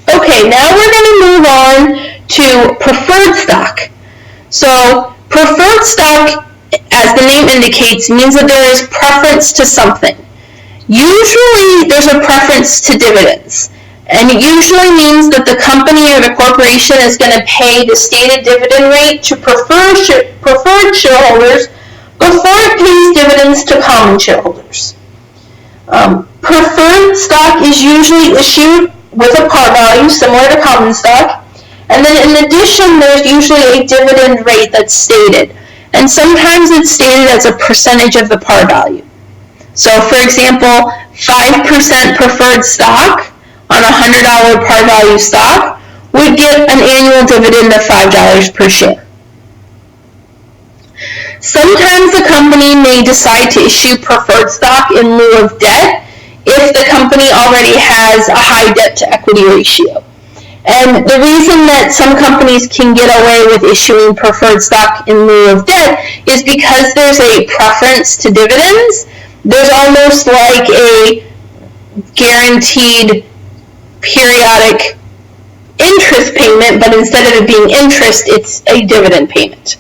Okay, now we're going to move on to preferred stock. So preferred stock, as the name indicates, means that there is preference to something. Usually there's a preference to dividends, and it usually means that the company or the corporation is going to pay the stated dividend rate to preferred shareholders before it pays dividends to common shareholders. Preferred stock is usually issued with a par value similar to common stock, and then in addition there's usually a dividend rate that's stated, and sometimes it's stated as a percentage of the par value. So for example, 5% preferred stock on $100 par value stock would get an annual dividend of $5 per share. Sometimes the company may decide to issue preferred stock in lieu of debt if the company already has a high debt to equity ratio. And the reason that some companies can get away with issuing preferred stock in lieu of debt is because there's a preference to dividends. There's almost like a guaranteed periodic interest payment, but instead of it being interest, it's a dividend payment.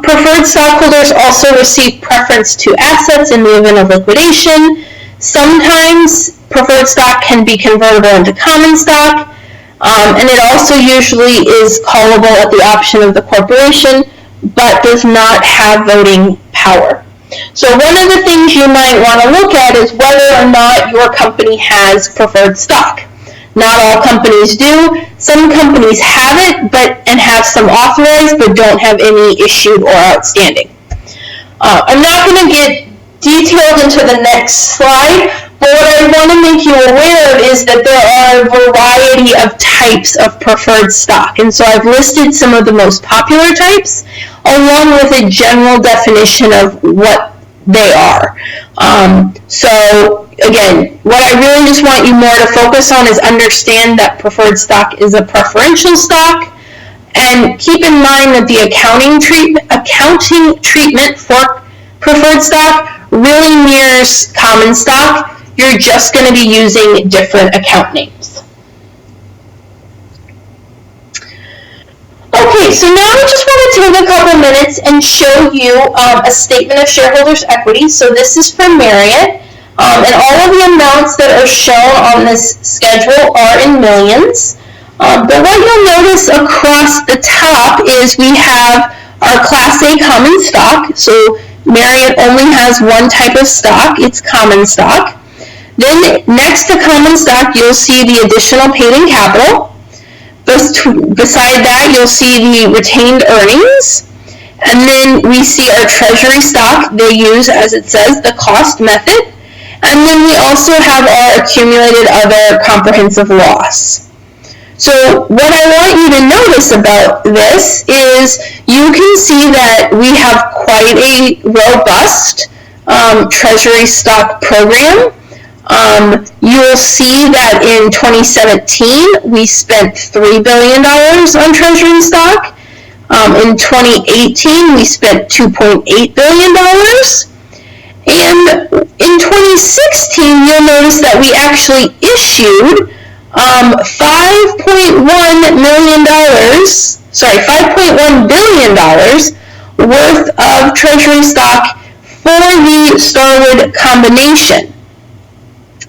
Preferred stockholders also receive preference to assets in the event of liquidation. Sometimes preferred stock can be convertible into common stock, and it also usually is callable at the option of the corporation, but does not have voting power. So one of the things you might want to look at is whether or not your company has preferred stock. Not all companies do. Some companies have it and have some authorized but don't have any issued or outstanding. I'm not going to get detailed into the next slide, but what I want to make you aware of is that there are a variety of types of preferred stock. And so I've listed some of the most popular types along with a general definition of what they are. So again, what I really just want you more to focus on is understand that preferred stock is a preferential stock, and keep in mind that the accounting treatment for preferred stock really mirrors common stock. You're just going to be using different account names. Okay, so now I just want to take a couple minutes and show you a statement of shareholders' equity. So this is for Marriott, and all of the amounts that are shown on this schedule are in millions. But what you'll notice across the top is we have our Class A common stock. So Marriott only has one type of stock, it's common stock. Then next to common stock, you'll see the additional paid-in capital. Beside that, you'll see the retained earnings. And then we see our treasury stock. They use, as it says, the cost method. And then we also have our accumulated other comprehensive loss. So what I want you to notice about this is you can see that we have quite a robust treasury stock program. You'll see that in 2017 we spent $3 billion on treasury stock. In 2018 we spent $2.8 billion. And in 2016 you'll notice that we actually issued $5.1 billion worth of treasury stock for the Starwood combination.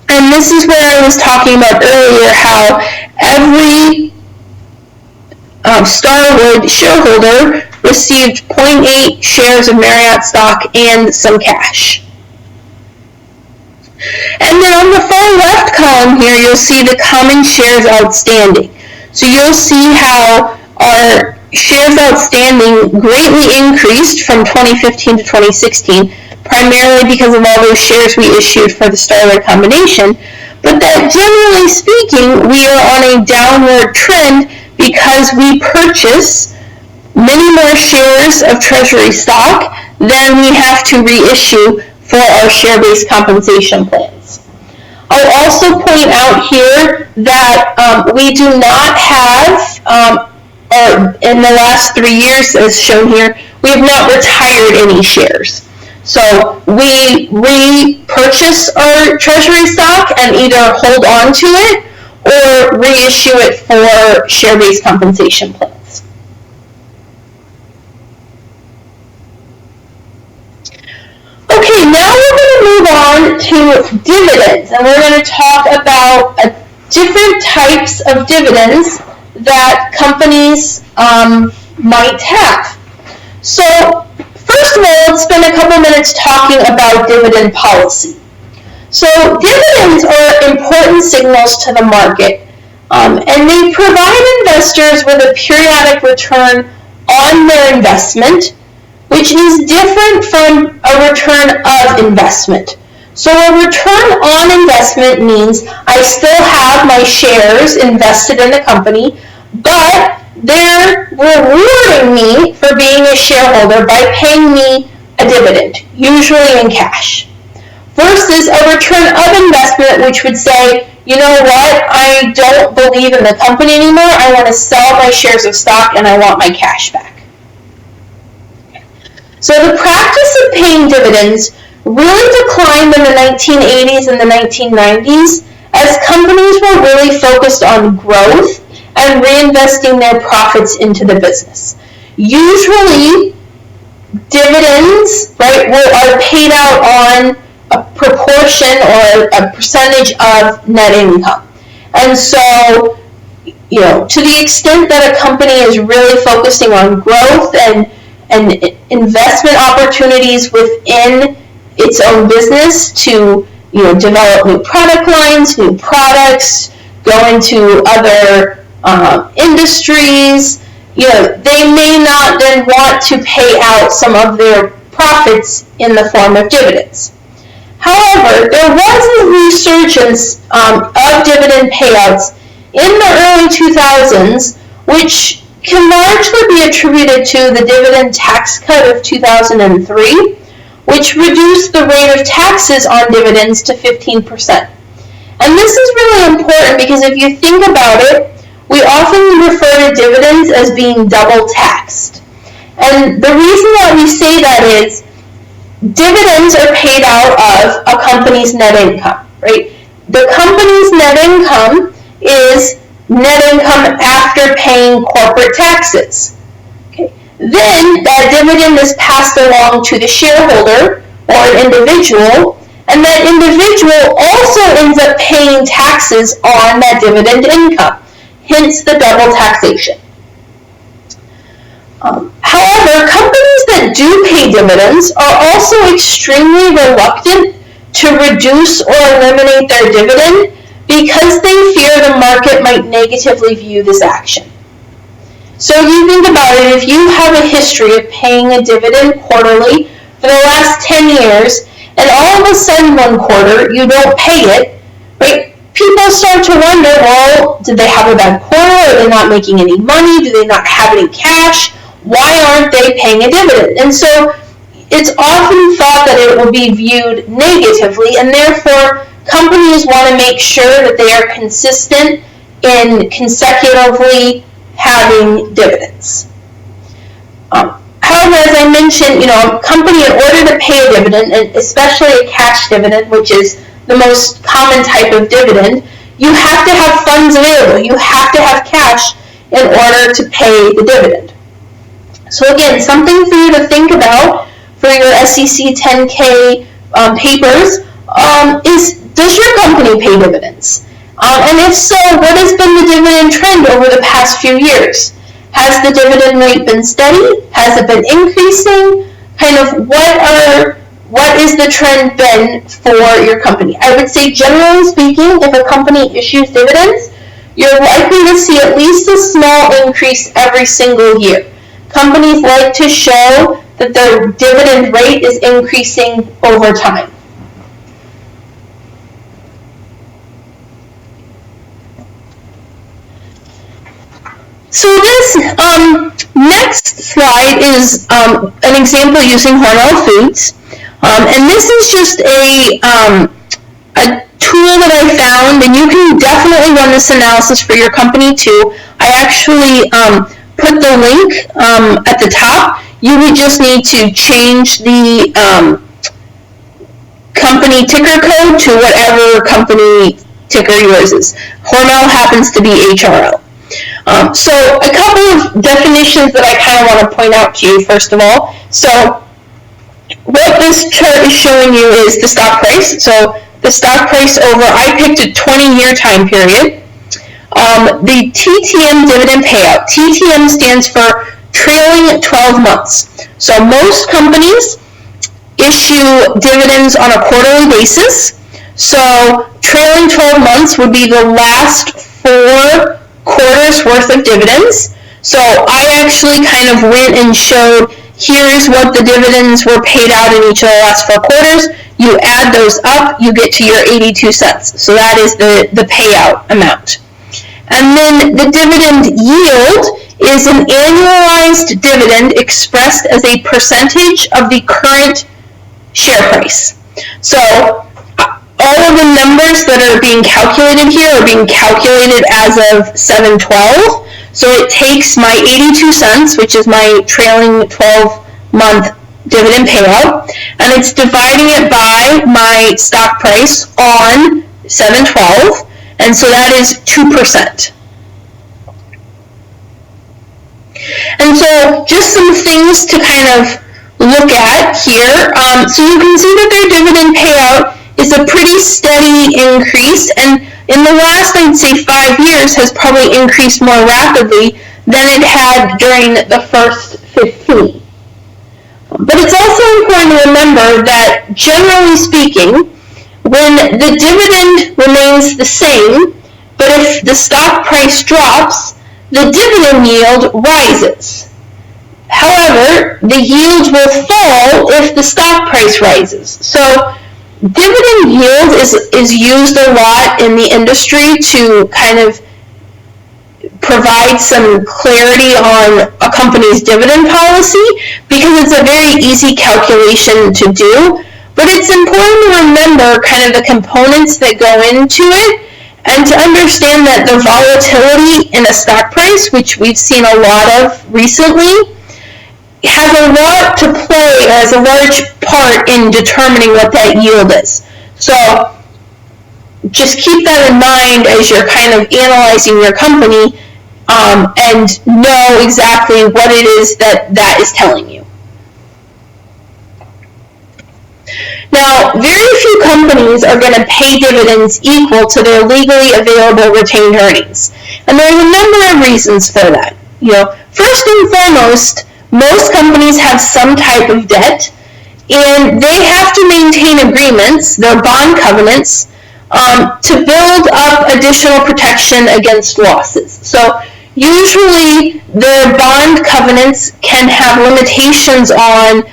And this is where I was talking about earlier how every Starwood shareholder received 0.8 shares of Marriott stock and some cash. And then on the far left column here, you'll see the common shares outstanding. So you'll see how our shares outstanding greatly increased from 2015 to 2016, primarily because of all those shares we issued for the Starlight combination, but that generally speaking, we are on a downward trend because we purchase many more shares of treasury stock than we have to reissue for our share-based compensation plans. I'll also point out here that we do not have, or in the last 3 years as shown here, we have not retired any shares. So we repurchase our treasury stock and either hold on to it or reissue it for share-based compensation plans. Okay, now we're going to move on to dividends, and we're going to talk about different types of dividends that companies might have. So first of all, let's spend a couple minutes talking about dividend policy. So dividends are important signals to the market, and they provide investors with a periodic return on their investment, which is different from a return of investment. So a return on investment means I still have my shares invested in the company, but they're rewarding me for being a shareholder by paying me a dividend, usually in cash. Versus a return of investment, which would say, you know what, I don't believe in the company anymore, I want to sell my shares of stock and I want my cash back. So the practice of paying dividends really declined in the 1980s and the 1990s as companies were really focused on growth and reinvesting their profits into the business. Usually, dividends, right, are paid out on a proportion or a percentage of net income. And so, you know, to the extent that a company is really focusing on growth and investment opportunities within its own business to, you know, develop new product lines, new products, go into other industries, you know, they may not then want to pay out some of their profits in the form of dividends. However, there was a resurgence of dividend payouts in the early 2000s, which can largely be attributed to the dividend tax cut of 2003, which reduced the rate of taxes on dividends to 15%. And this is really important because if you think about it, we often refer to dividends as being double taxed. And the reason that we say that is dividends are paid out of a company's net income, right? The company's net income is net income after paying corporate taxes. Okay. Then that dividend is passed along to the shareholder or an individual, and that individual also ends up paying taxes on that dividend income, hence the double taxation. However, companies that do pay dividends are also extremely reluctant to reduce or eliminate their dividend because they fear the market might negatively view this action. So if you think about it, if you have a history of paying a dividend quarterly for the last 10 years, and all of a sudden one quarter you don't pay it, right? People start to wonder, well, did they have a bad quarter? Are they not making any money? Do they not have any cash? Why aren't they paying a dividend? And so it's often thought that it will be viewed negatively, and therefore companies want to make sure that they are consistent in consecutively having dividends. However, as I mentioned, a company, in order to pay a dividend, and especially a cash dividend, which is the most common type of dividend, you have to have funds available. You have to have cash in order to pay the dividend. So again, something for you to think about for your SEC 10K papers is, does your company pay dividends? And if so, what has been the dividend trend over the past few years? Has the dividend rate been steady? Has it been increasing? Kind of what is the trend been for your company? I would say, generally speaking, if a company issues dividends, you're likely to see at least a small increase every single year. Companies like to show that the dividend rate is increasing over time. So this next slide is an example using Hormel Foods, and this is just a tool that I found, and you can definitely run this analysis for your company too. I actually put the link at the top. You would just need to change the company ticker code to whatever company ticker yours is. Hormel happens to be HRL. So a couple of definitions that I kind of want to point out to you first of all. So what this chart is showing you is the stock price. So the stock price over, I picked a 20-year time period. The TTM dividend payout. TTM stands for trailing 12 months. So most companies issue dividends on a quarterly basis. So trailing 12 months would be the last 4 quarters worth of dividends. So I actually kind of went and showed, here's what the dividends were paid out in each of the last 4 quarters. You add those up, you get to your 82 cents. So that is the payout amount. And then the dividend yield is an annualized dividend expressed as a percentage of the current share price. So all of the numbers that are being calculated here are being calculated as of 7/12. So it takes my 82 cents, which is my trailing 12-month dividend payout, and it's dividing it by my stock price on 7/12, and so that is 2%. And so just some things to kind of look at here. So you can see that their dividend payout is a pretty steady increase, and in the last, I'd say 5 years, has probably increased more rapidly than it had during the first 15. But it's also important to remember that, generally speaking, when the dividend remains the same, but if the stock price drops, the dividend yield rises. However, the yield will fall if the stock price rises. So dividend yield is used a lot in the industry to kind of provide some clarity on a company's dividend policy, because it's a very easy calculation to do. But it's important to remember kind of the components that go into it, and to understand that the volatility in a stock price, which we've seen a lot of recently, has a lot to play, has a large part in determining what that yield is. So just keep that in mind as you're kind of analyzing your company, and know exactly what it is that is telling you. Now, very few companies are going to pay dividends equal to their legally available retained earnings. And there's a number of reasons for that. First and foremost, most companies have some type of debt, and they have to maintain agreements, their bond covenants, to build up additional protection against losses. So usually their bond covenants can have limitations on,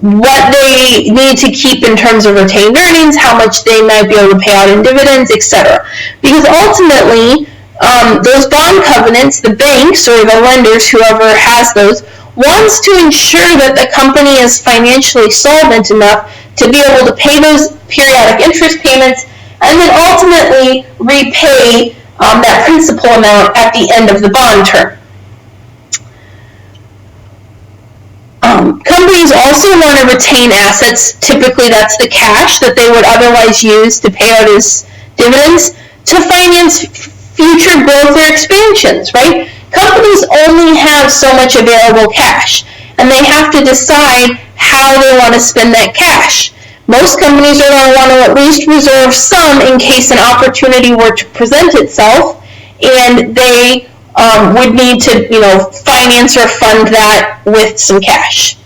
what they need to keep in terms of retained earnings, how much they might be able to pay out in dividends, etc. Because ultimately, those bond covenants, the banks or the lenders, whoever has those, wants to ensure that the company is financially solvent enough to be able to pay those periodic interest payments and then ultimately repay that principal amount at the end of the bond term. Companies also want to retain assets. Typically that's the cash that they would otherwise use to pay out as dividends to finance future growth or expansions, right? Companies only have so much available cash, and they have to decide how they want to spend that cash. Most companies are going to want to at least reserve some in case an opportunity were to present itself, and they would need to, finance or fund that with some cash.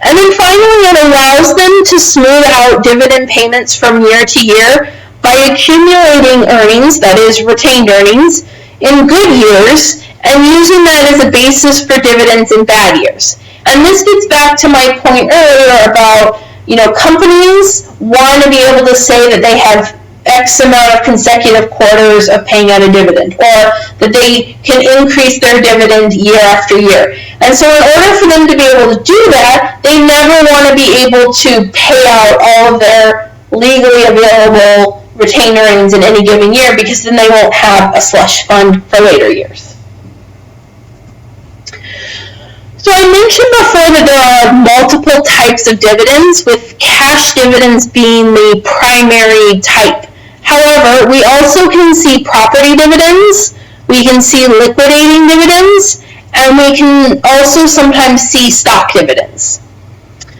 And then finally, it allows them to smooth out dividend payments from year to year by accumulating earnings, that is, retained earnings, in good years, and using that as a basis for dividends in bad years. And this gets back to my point earlier about, companies want to be able to say that they have X amount of consecutive quarters of paying out a dividend, or that they can increase their dividend year after year. And so in order for them to be able to do that, they never want to be able to pay out all of their legally available retained earnings in any given year, because then they won't have a slush fund for later years. So I mentioned before that there are multiple types of dividends, with cash dividends being the primary type. However, we also can see property dividends, we can see liquidating dividends, and we can also sometimes see stock dividends.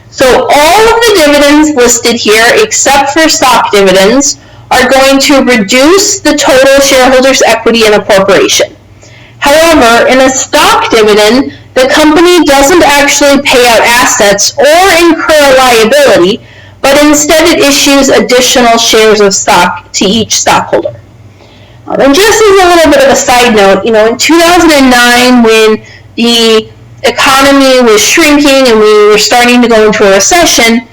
So all of the dividends listed here, except for stock dividends, are going to reduce the total shareholders' equity in a corporation. However, in a stock dividend, the company doesn't actually pay out assets or incur a liability, but instead it issues additional shares of stock to each stockholder. And just as a little bit of a side note, in 2009, when the economy was shrinking and we were starting to go into a recession,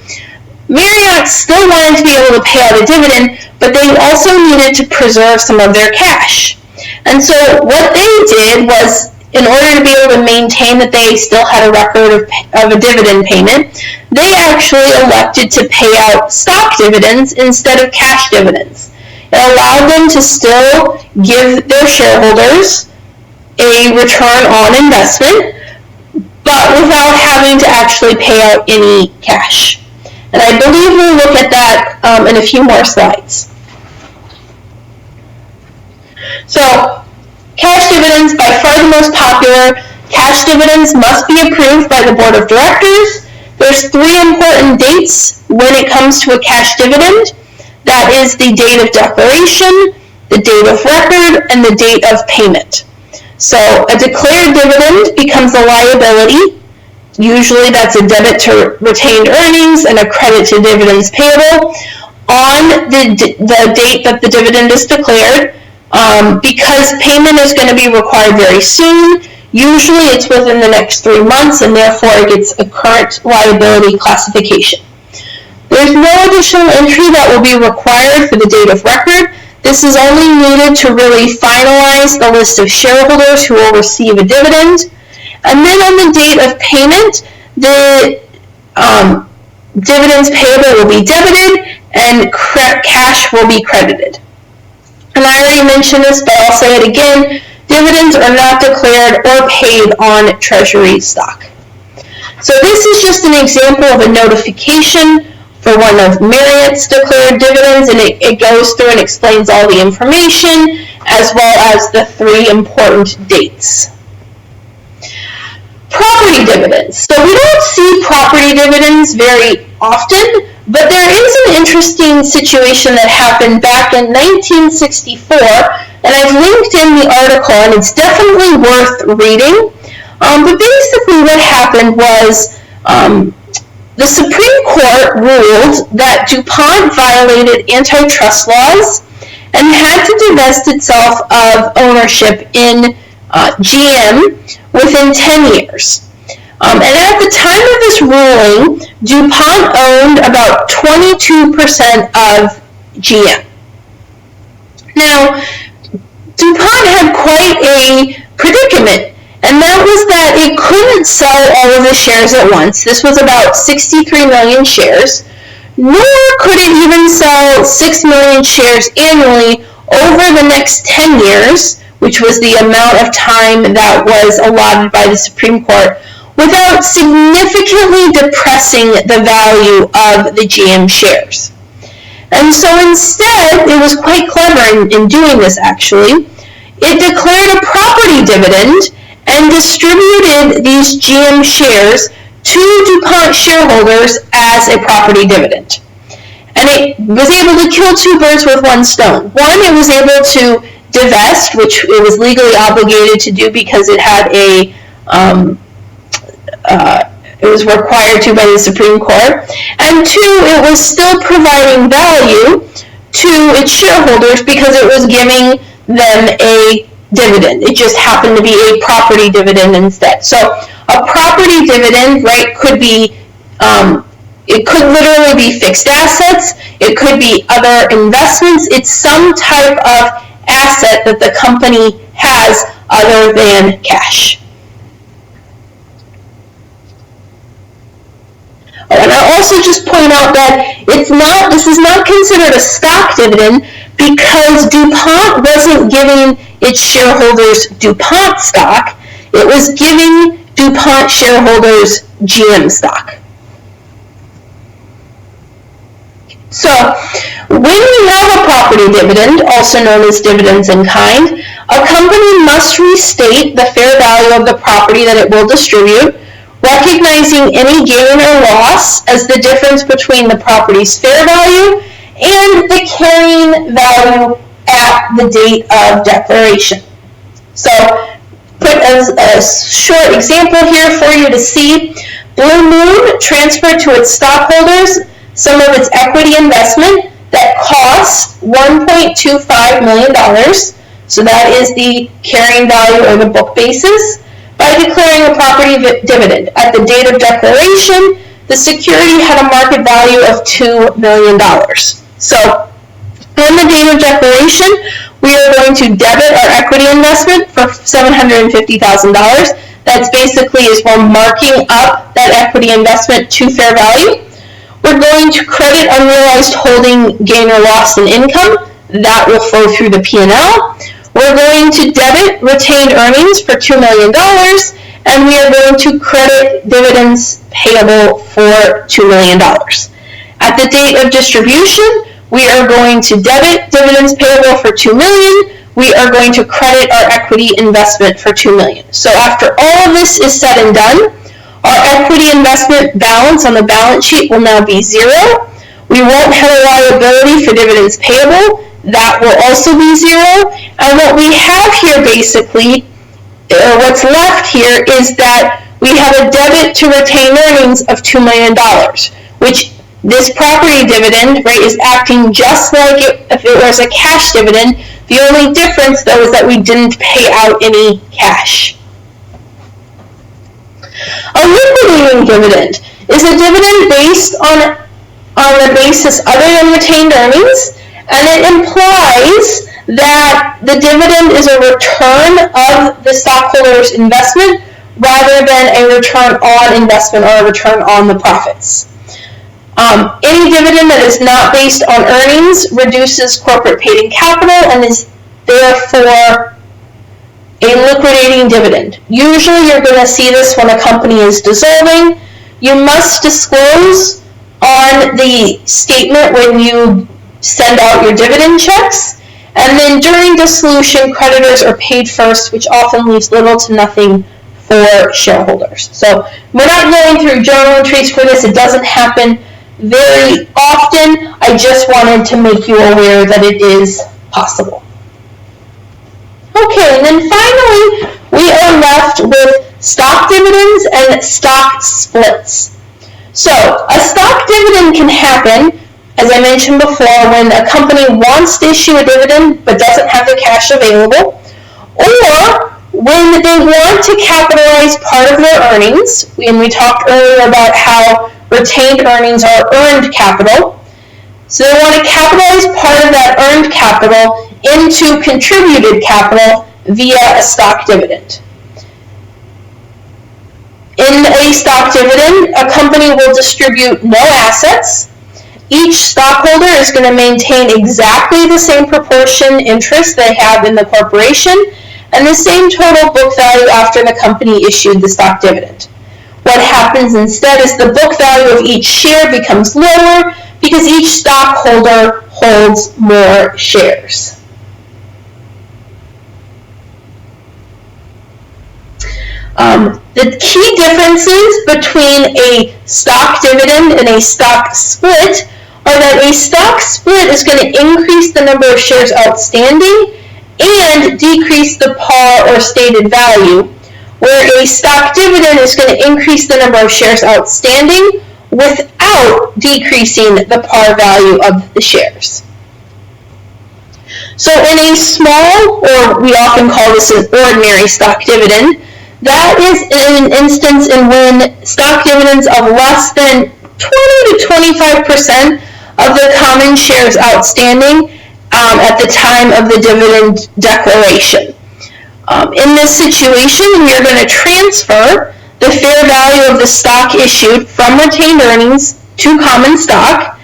Marriott still wanted to be able to pay out a dividend, but they also needed to preserve some of their cash. And so what they did was, in order to be able to maintain that they still had a record of a dividend payment, they actually elected to pay out stock dividends instead of cash dividends. It allowed them to still give their shareholders a return on investment, but without having to actually pay out any cash. And I believe we'll look at that in a few more slides. So, cash dividends, by far the most popular. Cash dividends must be approved by the board of directors. There's 3 important dates when it comes to a cash dividend. That is the date of declaration, the date of record, and the date of payment. So a declared dividend becomes a liability. Usually that's a debit to retained earnings and a credit to dividends payable. On the date that the dividend is declared, because payment is going to be required very soon, usually it's within the next 3 months, and therefore it gets a current liability classification. There's no additional entry that will be required for the date of record. This is only needed to really finalize the list of shareholders who will receive a dividend. And then on the date of payment, the dividends payable will be debited and cash will be credited. And I already mentioned this, but I'll say it again. Dividends are not declared or paid on treasury stock. So this is just an example of a notification for one of Marriott's declared dividends, and it goes through and explains all the information as well as the 3 important dates. Property dividends. So we don't see property dividends very often, but there is an interesting situation that happened back in 1964, and I've linked in the article, and it's definitely worth reading. But basically what happened was the Supreme Court ruled that DuPont violated antitrust laws and had to divest itself of ownership in GM within 10 years. And at the time of this ruling, DuPont owned about 22% of GM. Now, DuPont had quite a predicament, and that was that it couldn't sell all of the shares at once. This was about 63 million shares, nor could it even sell 6 million shares annually over the next 10 years, which was the amount of time that was allotted by the Supreme Court, without significantly depressing the value of the GM shares. And so instead, it was quite clever in doing this actually. It declared a property dividend and distributed these GM shares to DuPont shareholders as a property dividend. And it was able to kill 2 birds with 1 stone. One, it was able to divest, which it was legally obligated to do because it had it was required to by the Supreme Court. And 2, it was still providing value to its shareholders because it was giving them a dividend. It just happened to be a property dividend instead. So a property dividend, right, could be, it could literally be fixed assets. It could be other investments. It's some type of asset that the company has other than cash. Oh, and I'll also just point out that this is not considered a stock dividend because DuPont wasn't giving its shareholders DuPont stock. It was giving DuPont shareholders GM stock. So, when we have a property dividend, also known as dividends in kind, a company must restate the fair value of the property that it will distribute, recognizing any gain or loss as the difference between the property's fair value and the carrying value at the date of declaration. So, put as a short example here for you to see. Blue Moon transferred to its stockholders some of its equity investment that cost $1.25 million, so that is the carrying value or the book basis, by declaring a property dividend. At the date of declaration, the security had a market value of $2 million. So, on the date of declaration, we are going to debit our equity investment for $750,000. That's basically as we're marking up that equity investment to fair value. We're going to credit unrealized holding gain or loss in income. That will flow through the P&L. We're going to debit retained earnings for $2 million, and we are going to credit dividends payable for $2 million. At the date of distribution, we are going to debit dividends payable for $2 million. We are going to credit our equity investment for $2 million. So after all of this is said and done, our equity investment balance on the balance sheet will now be zero. We won't have a liability for dividends payable. That will also be zero. And what we have here basically, or what's left here, is that we have a debit to retained earnings of $2 million, which this property dividend, right, is acting just like if it was a cash dividend. The only difference, though, is that we didn't pay out any cash. A liquidating dividend is a dividend based on the basis other than retained earnings, and it implies that the dividend is a return of the stockholder's investment rather than a return on investment or a return on the profits. Any dividend that is not based on earnings reduces corporate paid-in capital and is therefore a liquidating dividend. Usually you're going to see this when a company is dissolving. You must disclose on the statement when you send out your dividend checks, and then during dissolution, creditors are paid first, which often leaves little to nothing for shareholders. So we're not going through journal entries for this. It doesn't happen very often. I just wanted to make you aware that it is possible. Okay, and then finally, we are left with stock dividends and stock splits. So, a stock dividend can happen, as I mentioned before, when a company wants to issue a dividend but doesn't have the cash available, or when they want to capitalize part of their earnings, and we talked earlier about how retained earnings are earned capital. So they want to capitalize part of that earned capital into contributed capital via a stock dividend. In a stock dividend, a company will distribute no assets. Each stockholder is going to maintain exactly the same proportion interest they have in the corporation and the same total book value after the company issued the stock dividend. What happens instead is the book value of each share becomes lower because each stockholder holds more shares. The key differences between a stock dividend and a stock split are that a stock split is going to increase the number of shares outstanding and decrease the par or stated value, where a stock dividend is going to increase the number of shares outstanding without decreasing the par value of the shares. So in a small, or we often call this an ordinary stock dividend, that is an instance in when stock dividends of less than 20 to 25% of the common shares outstanding at the time of the dividend declaration. In this situation, we are going to transfer the fair value of the stock issued from retained earnings to common stock,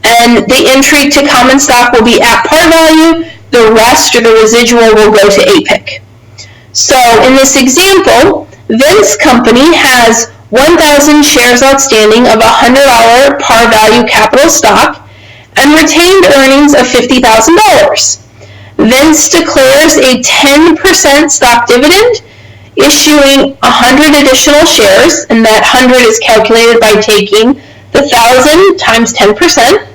and the entry to common stock will be at par value. The rest, or the residual, will go to APIC. So in this example, Vince Company has 1,000 shares outstanding of $100 par value capital stock and retained earnings of $50,000. Vince declares a 10% stock dividend, issuing 100 additional shares, and that 100 is calculated by taking the 1,000 times 10%.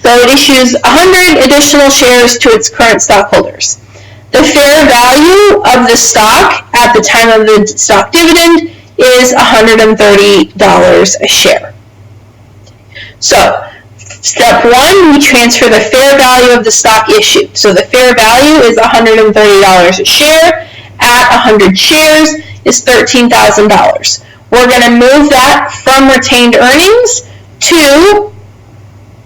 So it issues 100 additional shares to its current stockholders. The fair value of the stock at the time of the stock dividend is $130 a share. So, step one, we transfer the fair value of the stock issued. So the fair value is $130 a share. At 100 shares is $13,000. We're going to move that from retained earnings to,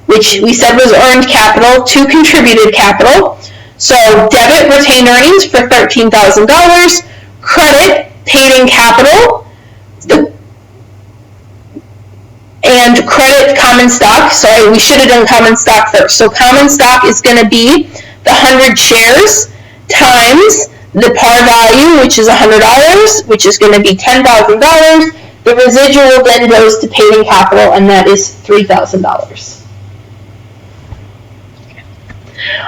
which we said was earned capital, to contributed capital. So debit retained earnings for $13,000, credit paid in capital, and credit common stock. Sorry, we should have done common stock first. So common stock is going to be the 100 shares times the par value, which is $100, which is going to be $10,000. The residual then goes to paid in capital, and that is $3,000.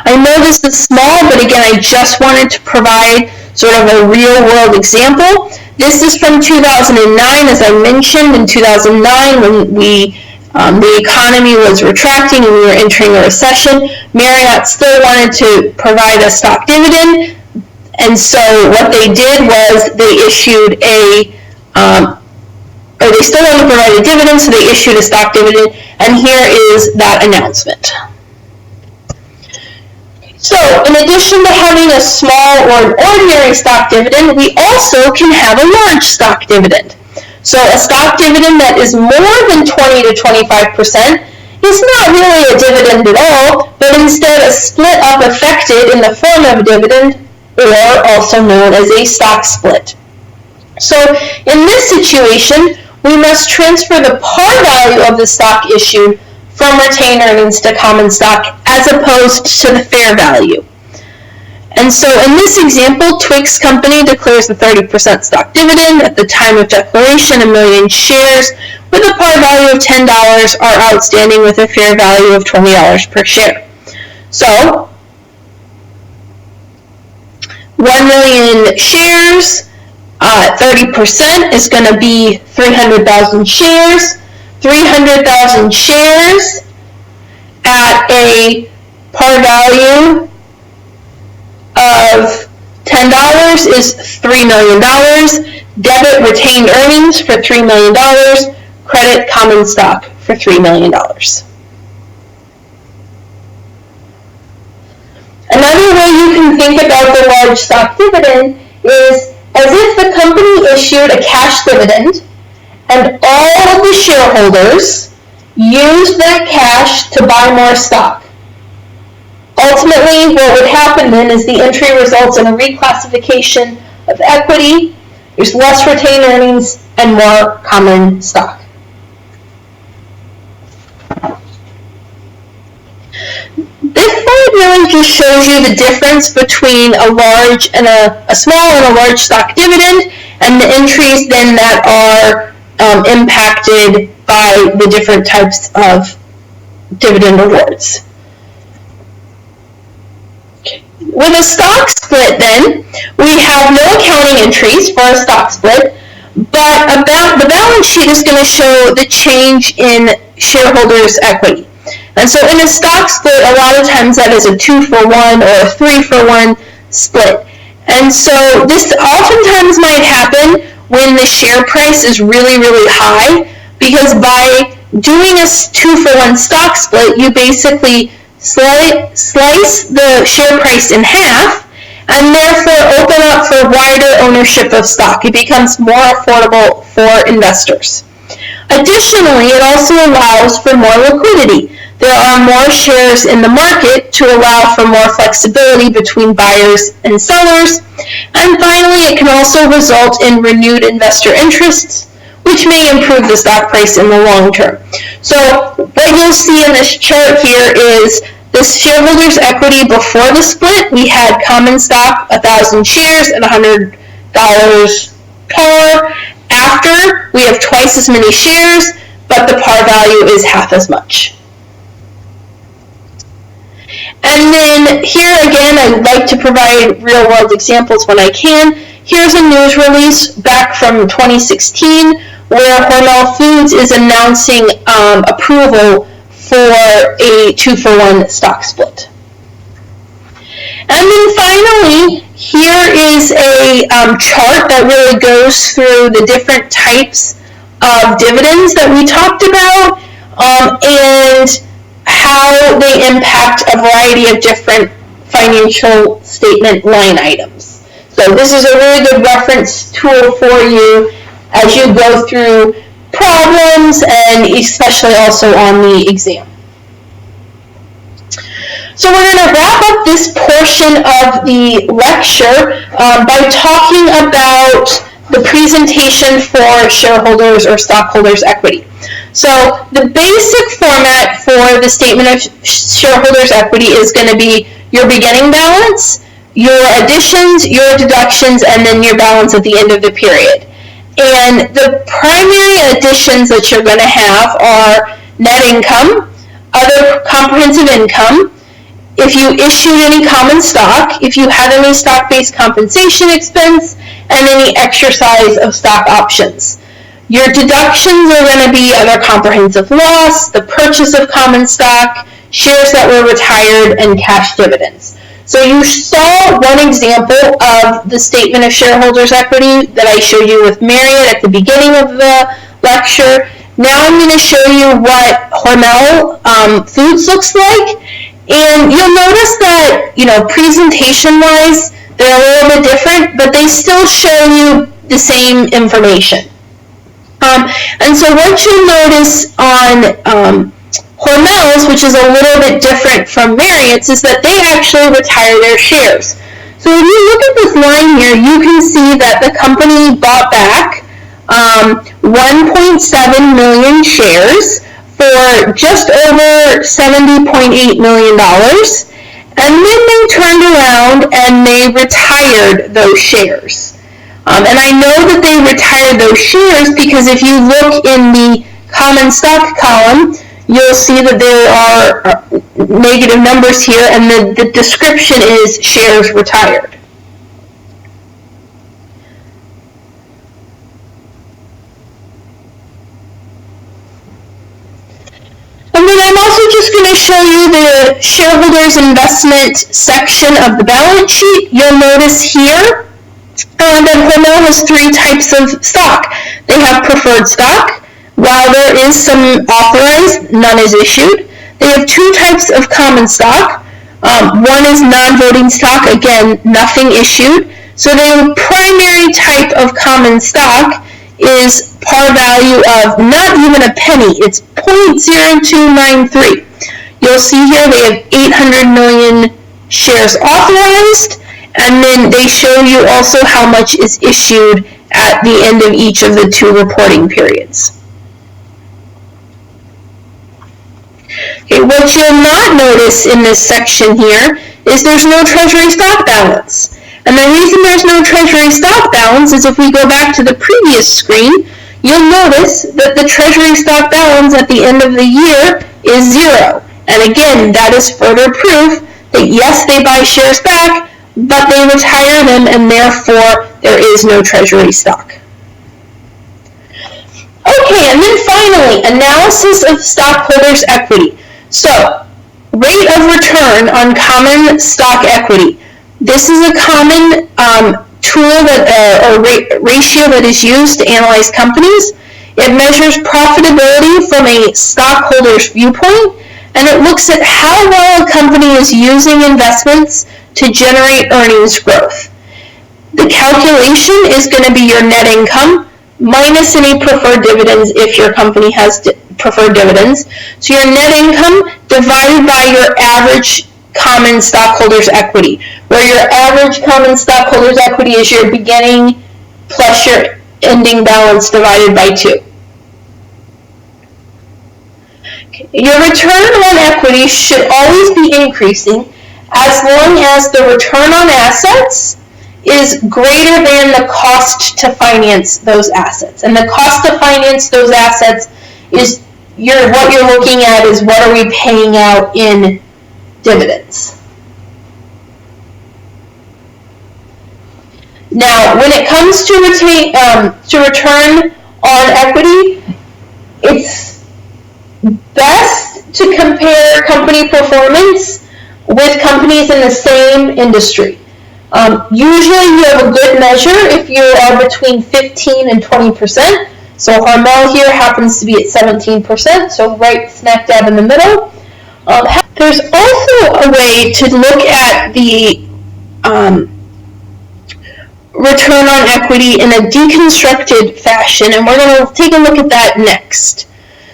I know this is small, but again, I just wanted to provide sort of a real-world example. This is from 2009, as I mentioned. In 2009, when the economy was retracting and we were entering a recession, Marriott still wanted to provide a stock dividend, and so what they did was they issued they still wanted to provide a dividend, so they issued a stock dividend, and here is that announcement. So, in addition to having a small or an ordinary stock dividend, we also can have a large stock dividend. So, a stock dividend that is more than 20 to 25% is not really a dividend at all, but instead a split up effected in the form of a dividend, or also known as a stock split. So, in this situation, we must transfer the par value of the stock issued from retained earnings to common stock as opposed to the fair value. And so in this example, Twix Company declares the 30% stock dividend. At the time of declaration, 1 million shares with a par value of $10 are outstanding with a fair value of $20 per share. So 1 million shares, 30% is going to be 300,000 shares. 300,000 shares at a par value of $10 is $3 million. Debit retained earnings for $3 million. Credit common stock for $3 million. Another way you can think about the large stock dividend is as if the company issued a cash dividend and all of the shareholders used that cash to buy more stock. Ultimately, what would happen then is the entry results in a reclassification of equity. There's less retained earnings and more common stock. This slide really just shows you the difference between a large and a small and a large stock dividend, and the entries then that are impacted by the different types of dividend awards. With a stock split then, we have no accounting entries for a stock split, but the balance sheet is going to show the change in shareholders' equity. And so in a stock split, a lot of times that is a 2-for-1 or a 3-for-1 split. And so this oftentimes might happen when the share price is really, really high, because by doing a 2-for-1 stock split, you basically slice the share price in half, and therefore open up for wider ownership of stock. It becomes more affordable for investors. Additionally, it also allows for more liquidity. There are more shares in the market to allow for more flexibility between buyers and sellers. And finally, it can also result in renewed investor interests, which may improve the stock price in the long term. So what you'll see in this chart here is this shareholders' equity before the split. We had common stock, 1,000 shares at $100 par. After, we have twice as many shares, but the par value is half as much. And then here again, I like to provide real-world examples when I can. Here's a news release back from 2016 where Hormel Foods is announcing approval for a 2-for-1 stock split. And then finally, here is a chart that really goes through the different types of dividends that we talked about and how they impact a variety of different financial statement line items. So this is a really good reference tool for you as you go through problems and especially also on the exam. So we're going to wrap up this portion of the lecture by talking about the presentation for shareholders or stockholders' equity. So the basic format for the statement of shareholders' equity is going to be your beginning balance, your additions, your deductions, and then your balance at the end of the period. And the primary additions that you're going to have are net income, other comprehensive income, if you issued any common stock, if you had any stock-based compensation expense, and any exercise of stock options. Your deductions are going to be other comprehensive loss, the purchase of common stock, shares that were retired, and cash dividends. So you saw one example of the statement of shareholders' equity that I showed you with Marriott at the beginning of the lecture. Now I'm going to show you what Hormel Foods looks like. And you'll notice that, presentation-wise, they're a little bit different, but they still show you the same information. And so what you'll notice on Hormel's, which is a little bit different from Marriott's, is that they actually retire their shares. So if you look at this line here, you can see that the company bought back 1.7 million shares for just over $70.8 million, and then they turned around and they retired those shares. And I know that they retired those shares because if you look in the common stock column, you'll see that there are negative numbers here, and the description is shares retired. And then I'm also just going to show you the shareholders investment section of the balance sheet. You'll notice here that Hormel has 3 types of stock. They have preferred stock. While there is some authorized, none is issued. They have 2 types of common stock. One is non-voting stock, again, nothing issued. So their primary type of common stock is par value of not even a penny. It's 0.0293. You'll see here they have 800 million shares authorized, and then they show you also how much is issued at the end of each of the 2 reporting periods. Okay, what you'll not notice in this section here is there's no treasury stock balance. And the reason there's no treasury stock balance is if we go back to the previous screen, you'll notice that the treasury stock balance at the end of the year is 0. And again, that is further proof that yes, they buy shares back, but they retire them, and therefore there is no treasury stock. Okay, and then finally, analysis of stockholders' equity. So, rate of return on common stock equity. This is a common tool or ratio that is used to analyze companies. It measures profitability from a stockholder's viewpoint, and it looks at how well a company is using investments to generate earnings growth. The calculation is going to be your net income minus any preferred dividends if your company has preferred dividends. So your net income divided by your average common stockholders' equity, where your average common stockholders' equity is your beginning plus your ending balance divided by 2. Your return on equity should always be increasing as long as the return on assets is greater than the cost to finance those assets. And the cost to finance those assets is what you're looking at is what are we paying out in dividends. Now, when it comes to return on equity, it's best to compare company performance with companies in the same industry. Usually you have a good measure if you are between 15 and 20%. So Hormel here happens to be at 17%, so right smack dab in the middle. There's also a way to look at the return on equity in a deconstructed fashion, and we're going to take a look at that next.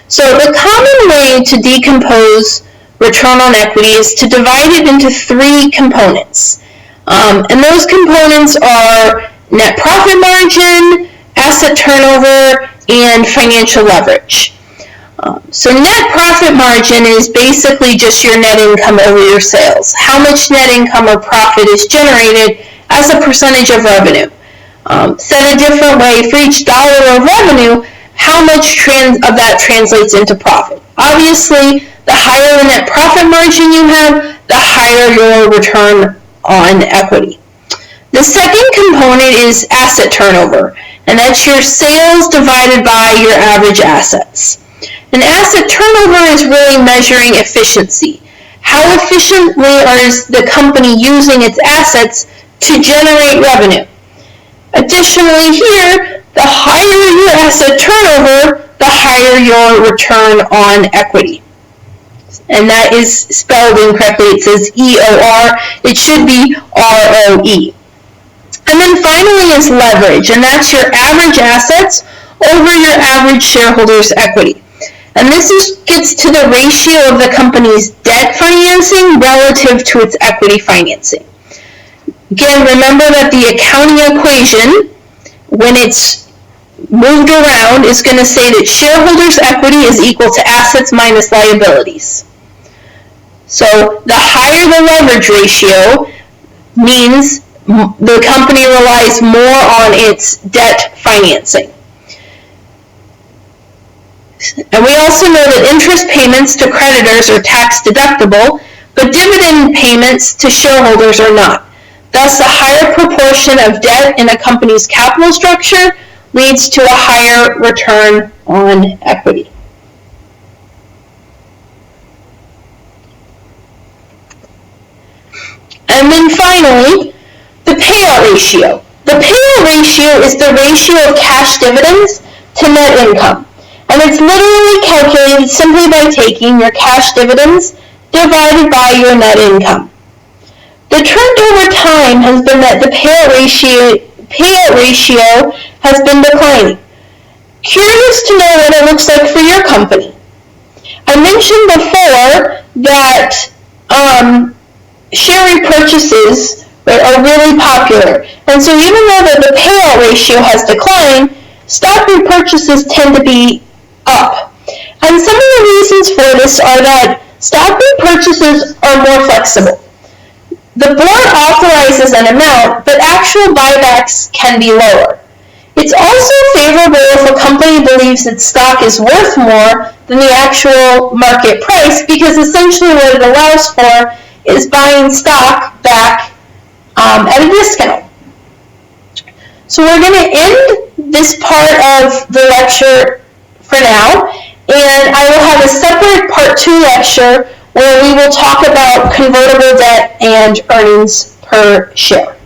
So the common way to decompose return on equity is to divide it into 3 components. And those components are net profit margin, asset turnover, and financial leverage. So net profit margin is basically just your net income over your sales. How much net income or profit is generated as a percentage of revenue. Said a different way, for each dollar of revenue, how much of that translates into profit. Obviously, the higher the net profit margin you have, the higher your return on equity. The second component is asset turnover, and that's your sales divided by your average assets. And asset turnover is really measuring efficiency. How efficiently is the company using its assets to generate revenue? Additionally here, the higher your asset turnover, the higher your return on equity. And that is spelled incorrectly. It says EOR. It should be ROE. And then finally is leverage, and that's your average assets over your average shareholders' equity. And this gets to the ratio of the company's debt financing relative to its equity financing. Again, remember that the accounting equation, when it's moved around, is going to say that shareholders' equity is equal to assets minus liabilities. So the higher the leverage ratio means the company relies more on its debt financing. And we also know that interest payments to creditors are tax deductible, but dividend payments to shareholders are not. Thus, a higher proportion of debt in a company's capital structure leads to a higher return on equity. And then finally, the payout ratio. The payout ratio is the ratio of cash dividends to net income. And it's literally calculated simply by taking your cash dividends divided by your net income. The trend over time has been that the payout ratio has been declining. Curious to know what it looks like for your company. I mentioned before that share repurchases are really popular. And so even though the payout ratio has declined, stock repurchases tend to be up. And some of the reasons for this are that stock repurchases are more flexible. The board authorizes an amount, but actual buybacks can be lower. It's also favorable if a company believes its stock is worth more than the actual market price, because essentially what it allows for is buying stock back at a discount. So we're going to end this part of the lecture for now, and I will have a separate part 2 lecture where we will talk about convertible debt and earnings per share.